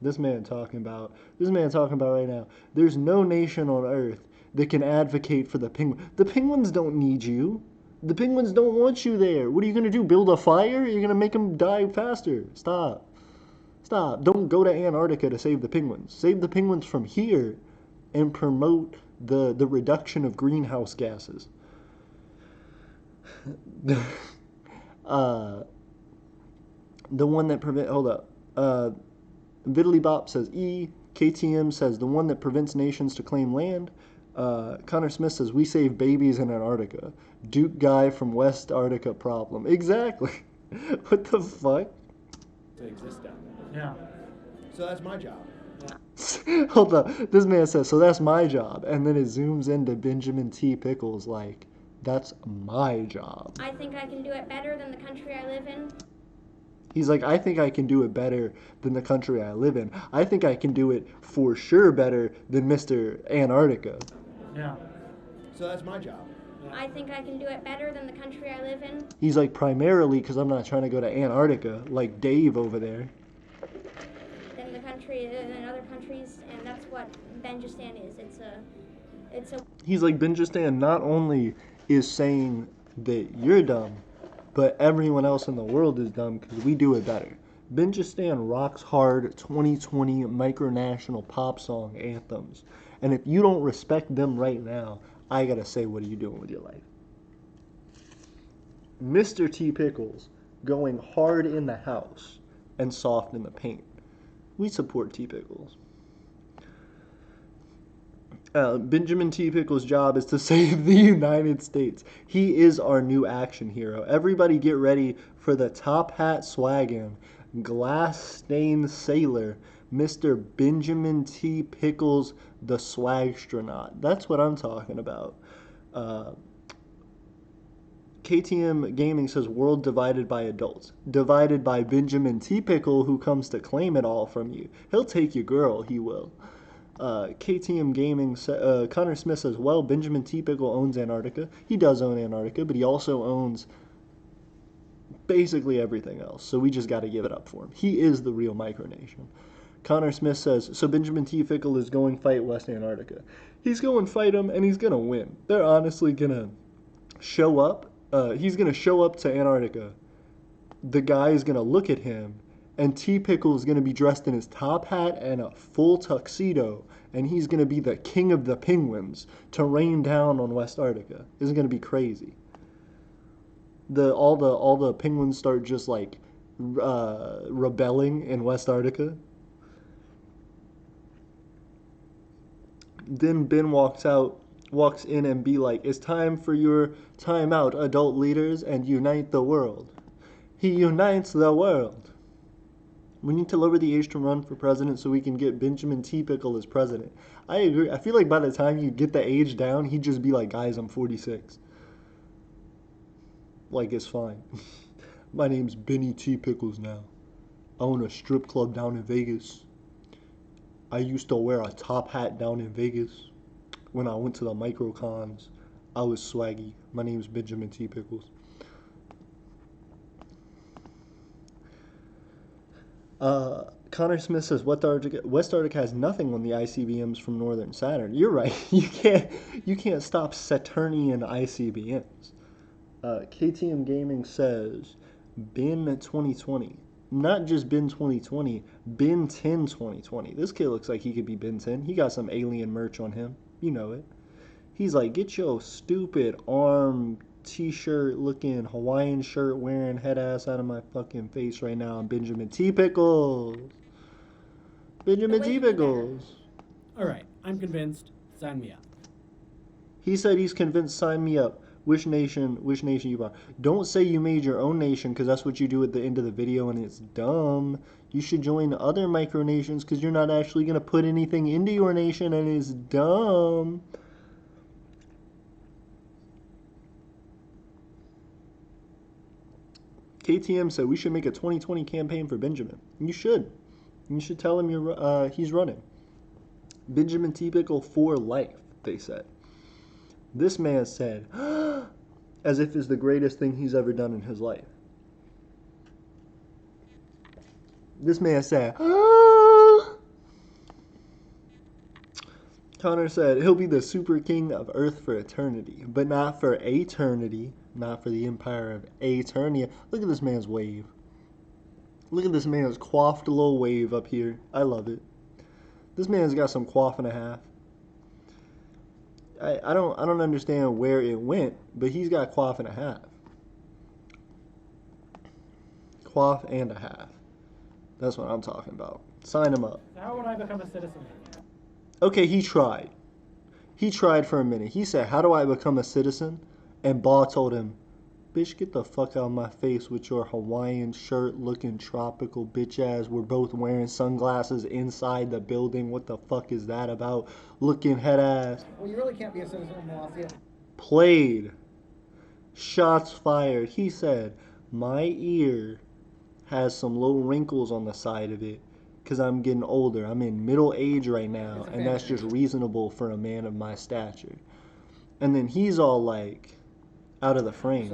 This man talking about right now. There's no nation on Earth that can advocate for the penguin. The penguins don't need you. The penguins don't want you there. What are you going to do? Build a fire? You're going to make them die faster. Stop. Don't go to Antarctica to save the penguins. Save the penguins from here and promote the reduction of greenhouse gases. The one that prevent. Hold up. Viddly Bop says E. KTM says the one that prevents nations to claim land. Connor Smith says we save babies in Antarctica. Duke guy from West Antarctica problem. Exactly. What the fuck? To exist down there. Yeah. So that's my job. Hold up. This man says, so that's my job. And then it zooms into Benjamin T. Pickles like, that's my job. I think I can do it better than the country I live in. He's like, I think I can do it better than the country I live in. I think I can do it for sure better than Mr. Antarctica. Yeah. So that's my job. I think I can do it better than the country I live in. He's like, primarily because I'm not trying to go to Antarctica like Dave over there. Than the country in other countries, and that's what Benjistan is. It's a. He's like, Benjistan not only is saying that you're dumb, but everyone else in the world is dumb because we do it better. Benjistan rocks hard 2020 micronational pop song anthems. And if you don't respect them right now, I gotta say, what are you doing with your life? Mr. T. Pickles going hard in the house and soft in the paint. We support T. Pickles. Benjamin T. Pickles' job is to save the United States. He is our new action hero. Everybody get ready for the top hat swaggin', glass stained sailor, Mr. Benjamin T. Pickles, the swagstraut. That's what I'm talking about. KTM Gaming says world divided by adults. Divided by Benjamin T. Pickle, who comes to claim it all from you. He'll take your girl, he will. KTM Gaming, Connor Smith says, well, Benjamin T. Pickle owns Antarctica. He does own Antarctica, but he also owns basically everything else. So we just got to give it up for him. He is the real micronation. Connor Smith says, so Benjamin T. Pickle is going fight West Antarctica. He's going to fight him, and he's going to win. They're honestly going to show up. He's going to show up to Antarctica. The guy is going to look at him And T Pickle is going to be dressed in his top hat and a full tuxedo, and he's going to be the king of the penguins to rain down on West Arctica. It's going to be crazy. All the penguins start just like rebelling in West Arctica. Then Ben walks in and be like, "It's time for your time out, adult leaders, and unite the world." He unites the world. We need to lower the age to run for president so we can get Benjamin T. Pickle as president. I agree. I feel like by the time you get the age down, he'd just be like, "Guys, I'm 46. Like, it's fine. My name's Benny T. Pickles now. I own a strip club down in Vegas. I used to wear a top hat down in Vegas. When I went to the microcons, I was swaggy. My name's Benjamin T. Pickles." Connor Smith says West Arctica has nothing on the ICBMs from Northern Saturn. You're right. You can't stop Saturnian ICBMs. KTM Gaming says Ben 2020. Not just Ben 2020, Ben 10 2020. This kid looks like he could be Ben 10. He got some alien merch on him. You know it. He's like, "Get your stupid arm t-shirt looking Hawaiian shirt wearing head ass out of my fucking face right now. I'm Benjamin T. Pickles. Benjamin T. Pickles." All right, I'm convinced. Sign me up. He said he's convinced. Sign me up. Which nation you are. Don't say you made your own nation, because that's what you do at the end of the video, and it's dumb. You should join other micronations, because you're not actually going to put anything into your nation, and it's dumb. KTM said we should make a 2020 campaign for Benjamin. You should. You should tell him he's running. Benjamin T. Pickle for life, they said. This man said, as if it's the greatest thing he's ever done in his life. This man said, Connor said, he'll be the super king of Earth for eternity, but not for eternity, not for the empire of Eternia. Look at this man's wave. Look at this man's coiffed little wave up here. I love it. This man's got some coif and a half. I don't understand where it went, but he's got coif and a half. Coif and a half. That's what I'm talking about. Sign him up. How would I become a citizen? Okay, he tried. He tried for a minute. He said, "How do I become a citizen?" And Baw told him, "Bitch, get the fuck out of my face with your Hawaiian shirt looking tropical bitch ass. We're both wearing sunglasses inside the building. What the fuck is that about? Looking head ass." Well, you really can't be a citizen of Molossia. Played. Shots fired. He said, "My ear has some little wrinkles on the side of it because I'm getting older. I'm in middle age right now, and that's just reasonable for a man of my stature." And then he's all like, out of the frame.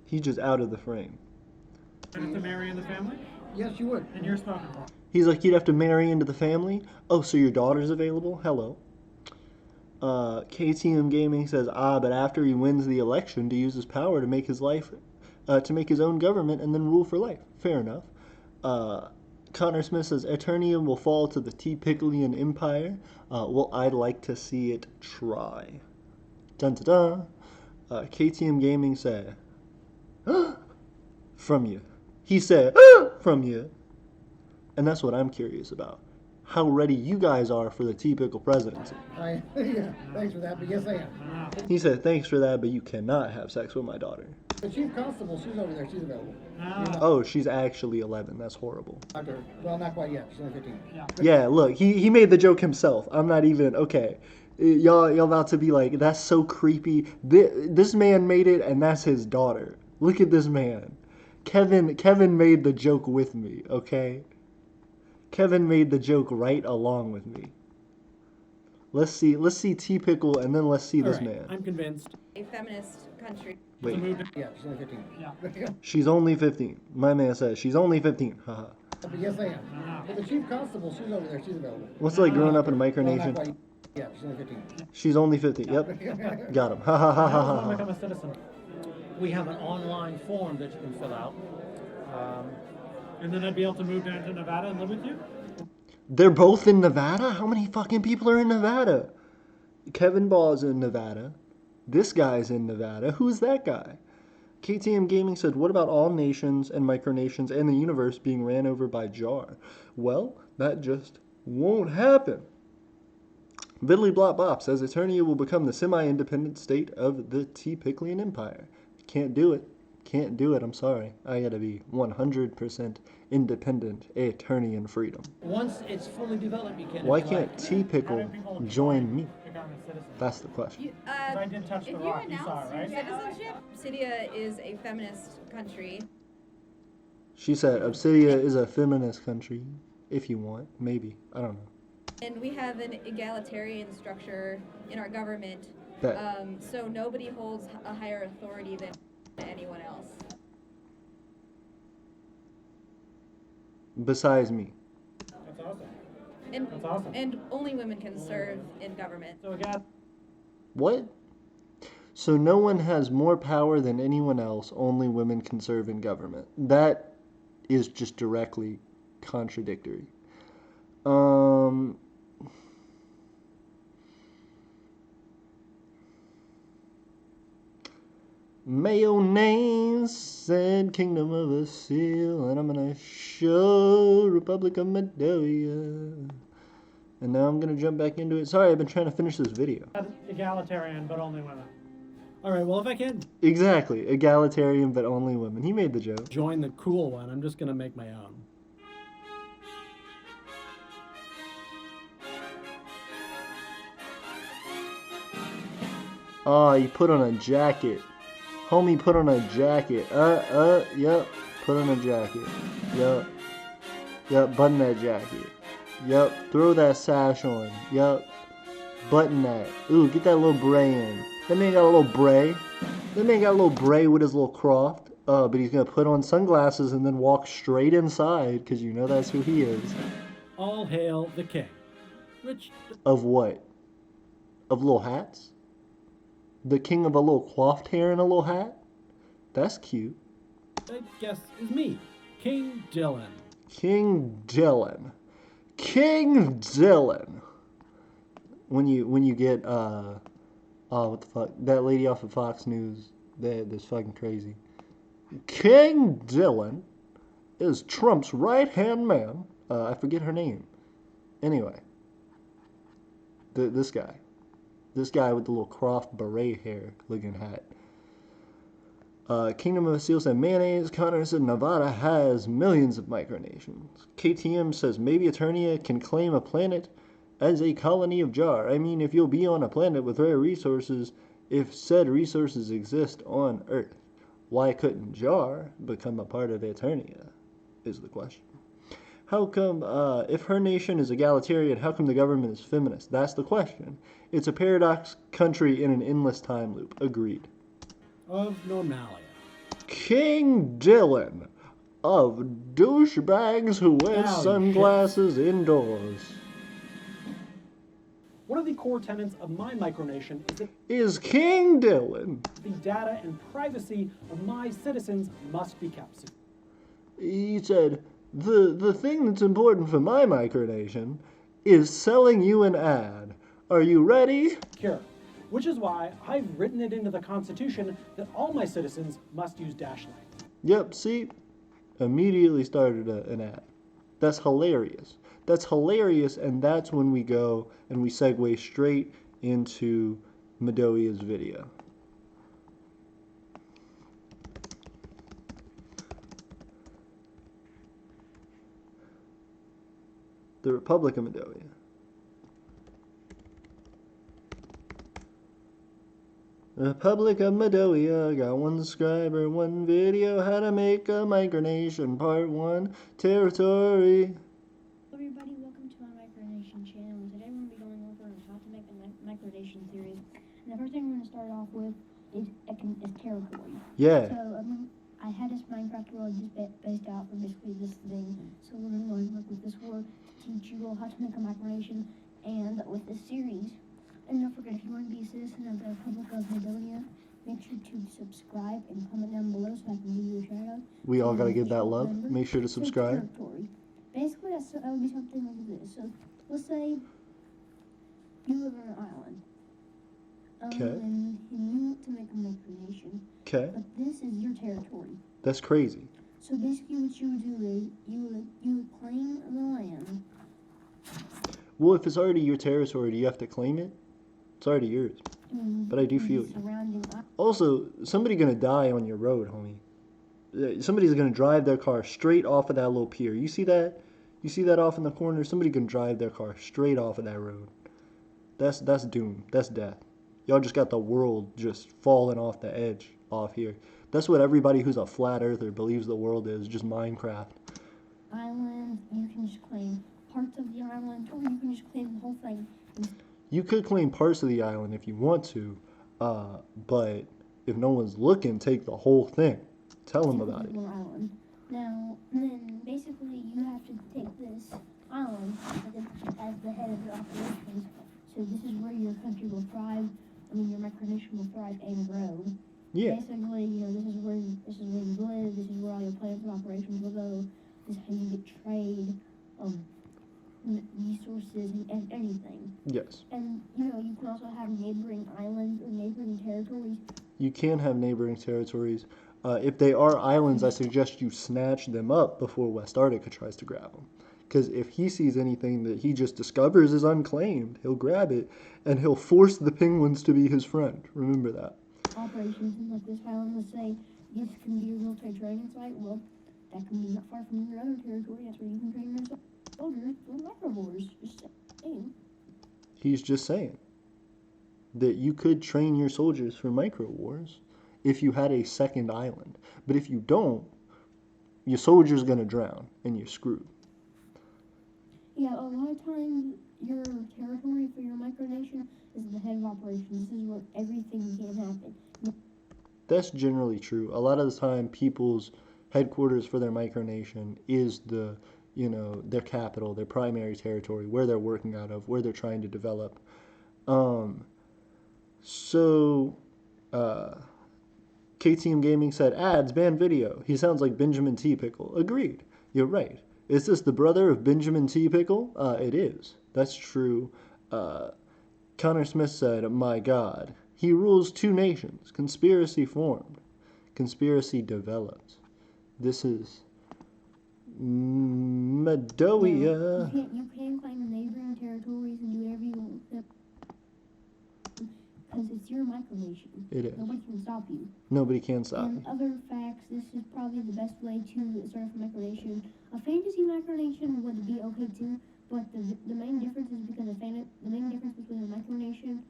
He's just out of the frame. Would have to marry in the family? Yes, you would. And you're smoking pot. He's like, "You'd have to marry into the family? Oh, so your daughter's available? Hello." KTM Gaming says, but after he wins the election, to use his power to make his life, to make his own government and then rule for life. Fair enough. Connor Smith says, Eternium will fall to the T-Picklian Empire. Well, I'd like to see it try. Dun dun dun. KTM Gaming said, from you. He said, from you. And that's what I'm curious about. How ready you guys are for the T-Pickle presidency. Yeah, thanks for that, but yes I am. He said, "Thanks for that, but you cannot have sex with my daughter." The chief constable, she's over there, she's available. Oh, she's actually 11. That's horrible. Well, not quite yet, she's only 15. Yeah, look, he made the joke himself. I'm not even, okay. Y'all about to be like, that's so creepy. This man made it, and that's his daughter. Look at this man. Kevin made the joke with me, okay? Kevin made the joke right along with me. Let's see T-Pickle, and then let's see this man. I'm convinced. A feminist country. Wait. Yeah, she's only 15. Yeah. She's only 15. My man says she's only 15. Haha. But yes I am. But the chief constable, she's over there, she's available. What's it like growing up in a Well, micronation? not quite. Yeah, she's only 15. She's only 15. Yep. Got him. Ha ha ha ha How ha. become a citizen? We have an online form that you can fill out. And then I'd be able to move down to Nevada and live with you? They're both in Nevada? How many fucking people are in Nevada? Kevin Ball's in Nevada. This guy's in Nevada. Who's that guy? KTM Gaming said, what about all nations and micronations and the universe being ran over by JAR? Well, that just won't happen. Viddly Blop Bop says Eternia will become the semi-independent state of the T-Picklian Empire. Can't do it. Can't do it, I'm sorry. I gotta be 100% independent Eternian freedom. Once it's fully developed, you can. Why can't T-Pickle join me? That's the question. I did touch the rock, you saw it, right? Citizenship, Obsidia is a feminist country. She said Obsidia is a feminist country, if you want. Maybe. I don't know. And we have an egalitarian structure in our government, so nobody holds a higher authority than anyone else. Besides me. That's awesome. And, That's awesome. And only women can serve in government. So again, What? So no one has more power than anyone else, only women can serve in government. That is just directly contradictory. Mayonnaise said Kingdom of a Seal, and I'm gonna show Republic of Madoia. And now I'm gonna jump back into it. Sorry, I've been trying to finish this video. egalitarian, but only women. Alright, well if I can Exactly, egalitarian but only women. He made the joke. join the cool one, I'm just gonna make my own. Oh, you put on a jacket. Homie put on a jacket. Yep. Put on a jacket. Yep, button that jacket. Yep, throw that sash on. Yep, button that. Ooh, get that little bray in. That man got a little bray. That man got a little bray with his little croft. But he's gonna put on sunglasses and then walk straight inside, because you know that's who he is. All hail the king. Which... Of what? Of little hats? The king of a little coiffed hair and a little hat? That's cute. I guess is me, King Dylan. King Dylan. King Dylan. When you get oh, what the fuck? That lady off of Fox News, that's fucking crazy. King Dylan is Trump's right-hand man. I forget her name. Anyway. This guy. This guy with the little Croft beret hair looking hat. Kingdom of Seal said mayonnaise. Connor said Nevada has millions of micronations. KTM says maybe Eternia can claim a planet as a colony of JAR. I mean, if you'll be on a planet with rare resources, if said resources exist on Earth, why couldn't JAR become a part of Eternia, is the question. How come, if her nation is egalitarian, how come the government is feminist? That's the question. It's a paradox country in an endless time loop. Agreed. Of Normalia. King Dylan of douchebags who wear sunglasses indoors. One of the core tenets of my micronation is King Dylan. The data and privacy of my citizens must be kept secret. He said, the thing that's important for my micronation is selling you an ad. Are you ready? Sure. Which is why I've written it into the Constitution that all my citizens must use Dashlight. Yep, see? Immediately started an ad. That's hilarious. That's hilarious, and that's when we go and we segue straight into Madoia's video. The Republic of Madoia. Republic of Madoia, got one subscriber, one video, how to make a micronation, part 1, territory. Hello everybody, welcome to my micronation channel. Today we're going to be going over how to make a micronation series. And the first thing we're going to start off with is territory. Yeah. So I had this Minecraft world just based out for basically this thing. So we're going to go and work with this world to teach you all how to make a micronation. And with this series, and don't forget, if you want to be a citizen of the Republic of Madoia, make sure to subscribe and comment down below so I can give you a shout out. We all gotta give that Official love. member. Make sure to So subscribe. territory. Basically, that would be something like this. So let's say you live on an island. Okay. And you want to make a micronation. Okay. But this is your territory. That's crazy. So basically what you would do is you would claim the land. Well, if it's already your territory, do you have to claim it? It's already yours. But I do feel you. Also, somebody's gonna die on your road, homie. Somebody's gonna drive their car straight off of that little pier. You see that? You see that off in the corner? Somebody can drive their car straight off of that road. That's doom. That's death. Y'all just got the world just falling off the edge off here. That's what everybody who's a flat earther believes the world is, just Minecraft. Island, you can just claim parts of the island, or you can just claim the whole thing. You could claim parts of the island if you want to, but if no one's looking, take the whole thing. Tell them about it. Island. Now, then basically you have to take this island as the head of your operations. So this is where your country will thrive. I mean, your micronation will thrive and grow. Yeah. Basically, this is where you live. This is where all your plans and operations will go. This is how you get trade, resources, and anything. Yes. And you can also have neighboring islands or neighboring territories. You can have neighboring territories. If they are islands, I suggest you snatch them up before West Arctica tries to grab them. Because if he sees anything that he just discovers is unclaimed, he'll grab it, and he'll force the penguins to be his friend. Remember that. Operations in like this island, let's say this can be your military training site. Well, that can be not far from your other territory. That's where you can train your soldiers for micro wars. Just saying. He's just saying that you could train your soldiers for micro wars if you had a second island. But if you don't, your soldier's gonna drown and you're screwed. Yeah, a lot of times your territory for your micronation is the head of operations. This is where everything can happen. That's generally true. A lot of the time, people's headquarters for their micronation is their capital, their primary territory, where they're working out of, where they're trying to develop. KTM Gaming said, ads, ban video. He sounds like Benjamin T. Pickle. Agreed. You're right. Is this the brother of Benjamin T. Pickle? It is. That's true. Connor Smith said, my God. He rules 2 nations. Conspiracy formed. Conspiracy developed. This is Medoia. You can claim neighboring territories and do whatever you want with them. Because it's your micronation. It is. Nobody can stop you. Nobody can stop And you. other facts, this is probably the best way to start a micronation. A fantasy micronation would be okay too, but the main difference is because the main difference between a micronation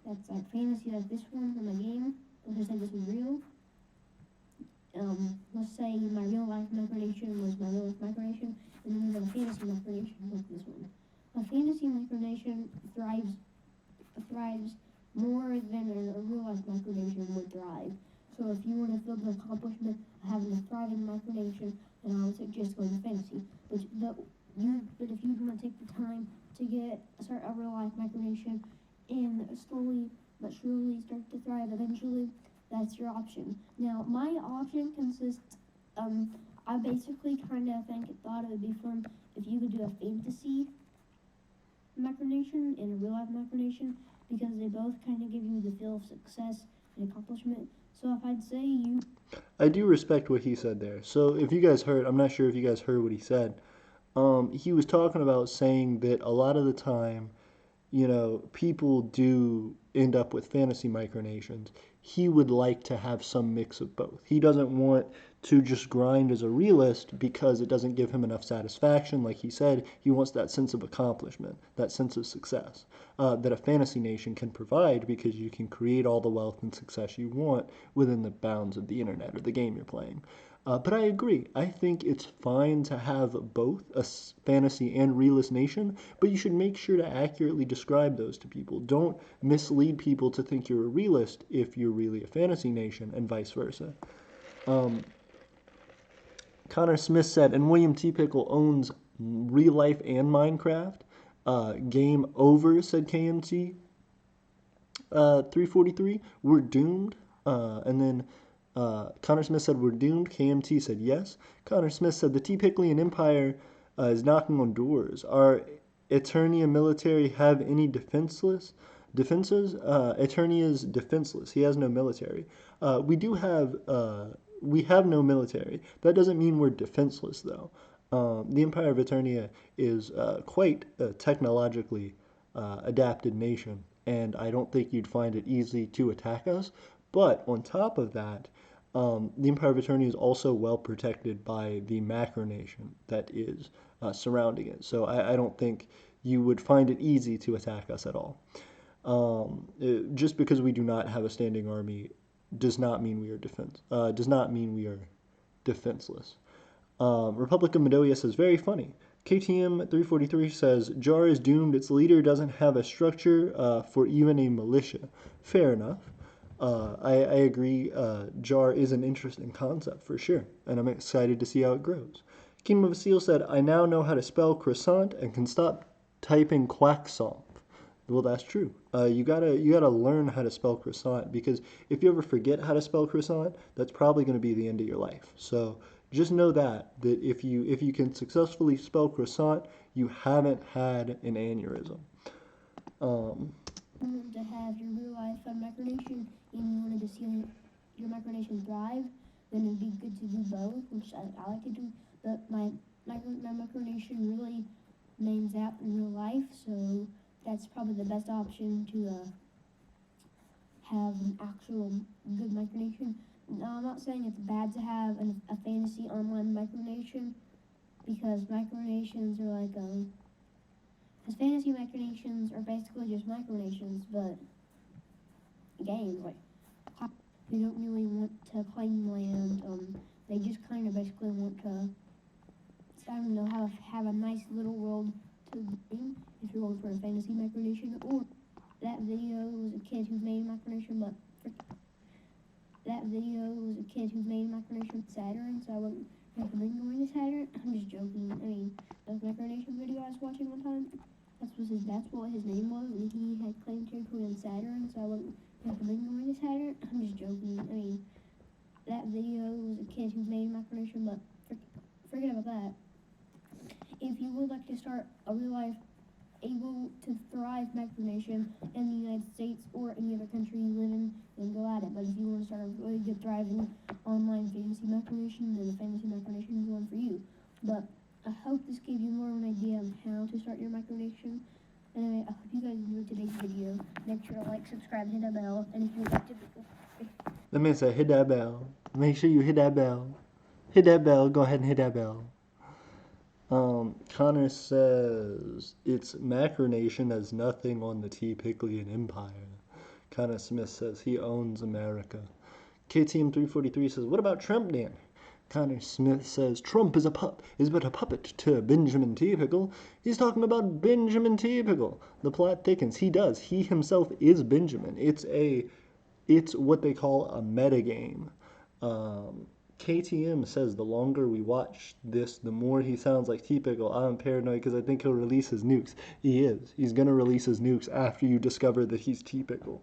that's like fantasy, like this one from a game, let's just say this is real. Let's say my real life micronation was my real life micronation, and then we have a fantasy micronation like this one. A fantasy micronation thrives more than a real life micronation would thrive. So if you want to feel the accomplishment of having a thriving micronation, then I would suggest going to fantasy. But if you want to take the time to start a real life micronation and slowly but surely start to thrive eventually, that's your option. Now, my option consists, I basically kind of thought it would be fun if you could do a fantasy micronation and a real life micronation, because they both kind of give you the feel of success and accomplishment. So if I'd say you... I do respect what he said there. So if you guys heard, I'm not sure if you guys heard what he said. He was talking about saying that a lot of the time, people do end up with fantasy micronations. He would like to have some mix of both. He doesn't want to just grind as a realist because it doesn't give him enough satisfaction. Like he said, he wants that sense of accomplishment, that sense of success that a fantasy nation can provide, because you can create all the wealth and success you want within the bounds of the internet or the game you're playing. But I agree. I think it's fine to have both a fantasy and realist nation, but you should make sure to accurately describe those to people. Don't mislead people to think you're a realist if you're really a fantasy nation, and vice versa. Connor Smith said, and William T. Pickle owns real life and Minecraft. Game over, said KMT. 343. We're doomed. And then Connor Smith said, we're doomed. KMT said yes. Connor Smith said, the T-Picklian Empire is knocking on doors. Our Eternia military have any defenses? Eternia is defenseless. He has no military. We have no military. That doesn't mean we're defenseless, though. The Empire of Eternia is quite a technologically adapted nation, and I don't think you'd find it easy to attack us. But on top of that, the Empire of Eternia is also well protected by the macronation that is surrounding it. So I don't think you would find it easy to attack us at all. Just because we do not have a standing army does not mean we are defenseless. Republic of Midoriya says, very funny. KTM 343 says, JAR is doomed. Its leader doesn't have a structure for even a militia. Fair enough. I agree. JAR is an interesting concept for sure, and I'm excited to see how it grows. Kingdom of Seal said, I now know how to spell croissant and can stop typing quacksomp. Well, that's true. You gotta learn how to spell croissant, because if you ever forget how to spell croissant, that's probably going to be the end of your life. So just know that if you can successfully spell croissant, you haven't had an aneurysm. To have your real life micronation and you wanted to see your micronation thrive, then it'd be good to do both, which I like to do. But my micronation really names out in real life, so that's probably the best option to have an actual good micronation. Now, I'm not saying it's bad to have a fantasy online micronation, because micronations are like because fantasy micronations are basically just micronations, but games, like, they don't really want to claim land. They just kind of basically want to, I don't know, have a nice little world to game if you're going for a fantasy micronation. Or that video was a kid who made a micronation, but Saturn, so I wouldn't recommend going to Saturn. I'm just joking. I mean, the micronation video I was watching one time, that's what his name was, and he had claimed territory on Saturn, so I wouldn't recommend going to Saturn. I'm just joking. I mean, that video was a kid who made a micronation, but forget about that. If you would like to start a real life, able to thrive micronation in the United States or any other country you live in, then go at it. But if you want to start a really good thriving online fantasy micronation, then the fantasy micronation is one for you. But I hope this gave you more of an idea of how to start your micronation. Anyway, I hope you guys enjoyed today's video. Make sure to like, subscribe, hit that bell, and if you would like to... That man said, hit that bell. Make sure you hit that bell. Hit that bell. Go ahead and hit that bell. Connor says, its macronation has nothing on the T-Picklian Empire. Connor Smith says, he owns America. KTM 343 says, what about Trump, Dan? Connor Smith says, Trump is but a puppet to Benjamin T-Pickle. He's talking about Benjamin T-Pickle. The plot thickens. He does. He himself is Benjamin. It's what they call a metagame. KTM says the longer we watch this, the more he sounds like T-Pickle. I'm paranoid because I think he'll release his nukes. He is. He's going to release his nukes after you discover that he's T-Pickle.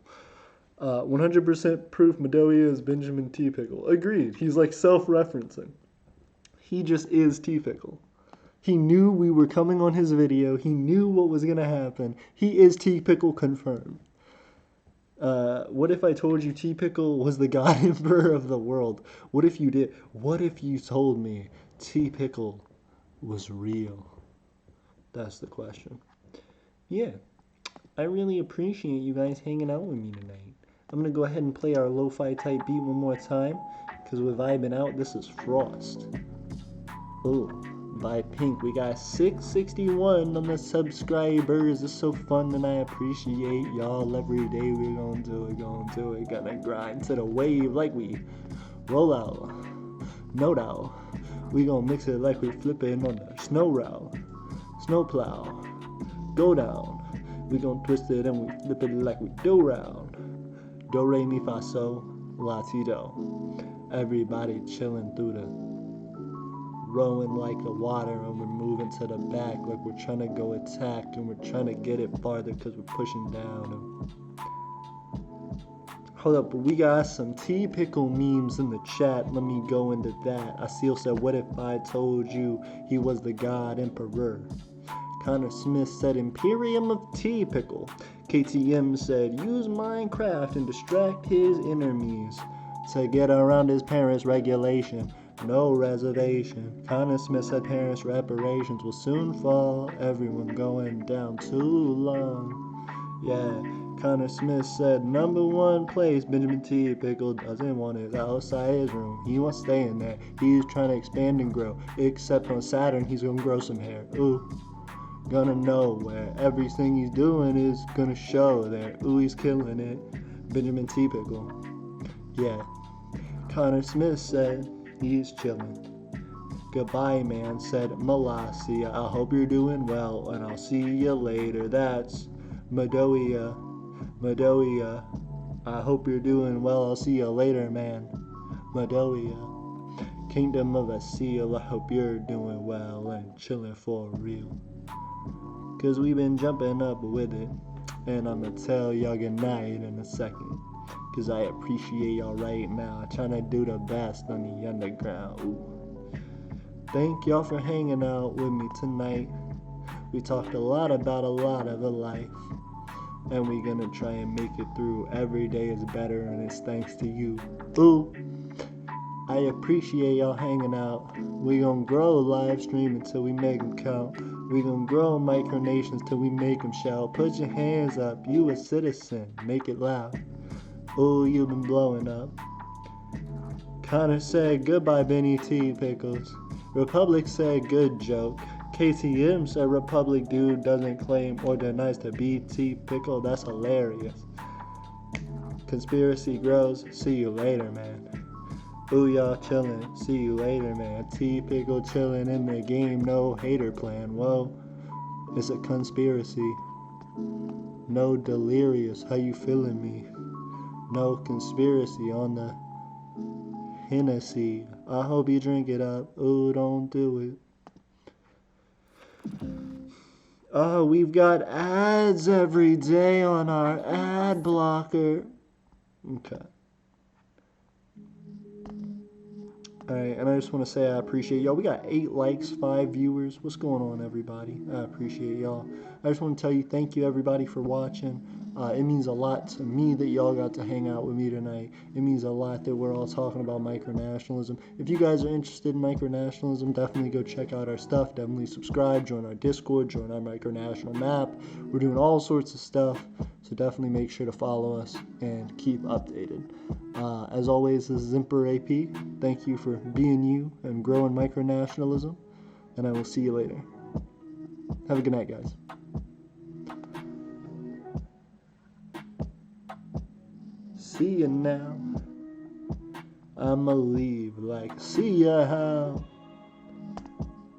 100% proof Midoriya is Benjamin T-Pickle. Agreed. He's like self-referencing. He just is T-Pickle. He knew we were coming on his video. He knew what was going to happen. He is T-Pickle confirmed. What if I told you T-Pickle was the God Emperor of the world? What if you did? What if you told me T-Pickle was real? That's the question. Yeah, I really appreciate you guys hanging out with me tonight. I'm going to go ahead and play our lo-fi type beat one more time, because we're vibing out. This is Frost. Oh, by Pink. We got 661 on the subscribers. It's so fun, and I appreciate y'all every day. We're gonna do it. Gonna grind to the wave like we roll out. No doubt. We gonna mix it like we flipping on the snow route. Snow plow. Go down. We gonna twist it and we flip it like we do round. Do, re, mi, fa, so, la, ti, do. Everybody chilling through the rowing like the water, and we're moving to the back like we're trying to go attack, and we're trying to get it farther because we're pushing down. Hold up, we got some tea pickle memes in the chat. Let me go into that. Asil said, what if I told you he was the god emperor? Connor Smith said, Imperium of tea pickle. KTM said, use Minecraft and distract his enemies to get around his parents' regulation. No reservation. Connor Smith said, parents' reparations will soon fall. Everyone going down too long. Yeah. Connor Smith said, #1 place, Benjamin T. Pickle doesn't want it outside his room. He wants to stay in there. He's trying to expand and grow. Except on Saturn, he's gonna grow some hair. Ooh. Gonna know where everything he's doing is gonna show there. Ooh, he's killing it. Benjamin T. Pickle. Yeah. Connor Smith said, he's chilling. Goodbye, man, said Malasia. I hope you're doing well, and I'll see you later. That's Madoia. Madoia, I hope you're doing well. I'll see you later, man. Madoia. Kingdom of Asil, I hope you're doing well and chilling for real. Cause we've been jumping up with it. And I'ma tell y'all good night in a second. Cause I appreciate y'all right now. Trying to do the best on the underground. Ooh. Thank y'all for hanging out with me tonight. We talked a lot about a lot of the life. And we're gonna try and make it through. Every day is better, and it's thanks to you. Ooh, I appreciate y'all hanging out. We gonna grow Livestream until we make them count. We gonna grow micronations till we make them shout. Put your hands up, you a citizen, make it loud. Ooh, you've been blowing up. Connor said goodbye, Benny T. Pickles. Republic said good joke. KTM said Republic dude doesn't claim or denies to be T Pickle. That's hilarious. Conspiracy grows. See you later, man. Ooh, y'all chillin'. See you later, man. T Pickle chillin' in the game. No hater plan. Whoa, it's a conspiracy. No delirious. How you feeling me? No conspiracy on the Hennessy. I hope you drink it up. Ooh, don't do it. Oh, we've got ads every day on our ad blocker. Okay. Alright, and I just want to say I appreciate y'all. We got 8 likes, 5 viewers. What's going on, everybody? I appreciate y'all. I just want to tell you thank you, everybody, for watching. It means a lot to me that y'all got to hang out with me tonight. It means a lot that we're all talking about micronationalism. If you guys are interested in micronationalism, definitely go check out our stuff. Definitely subscribe, join our Discord, join our micronational map. We're doing all sorts of stuff, so definitely make sure to follow us and keep updated. As always, this is Emperor AP. Thank you for being you and growing micronationalism, and I will see you later. Have a good night, guys. See ya now. I'ma leave like see ya how.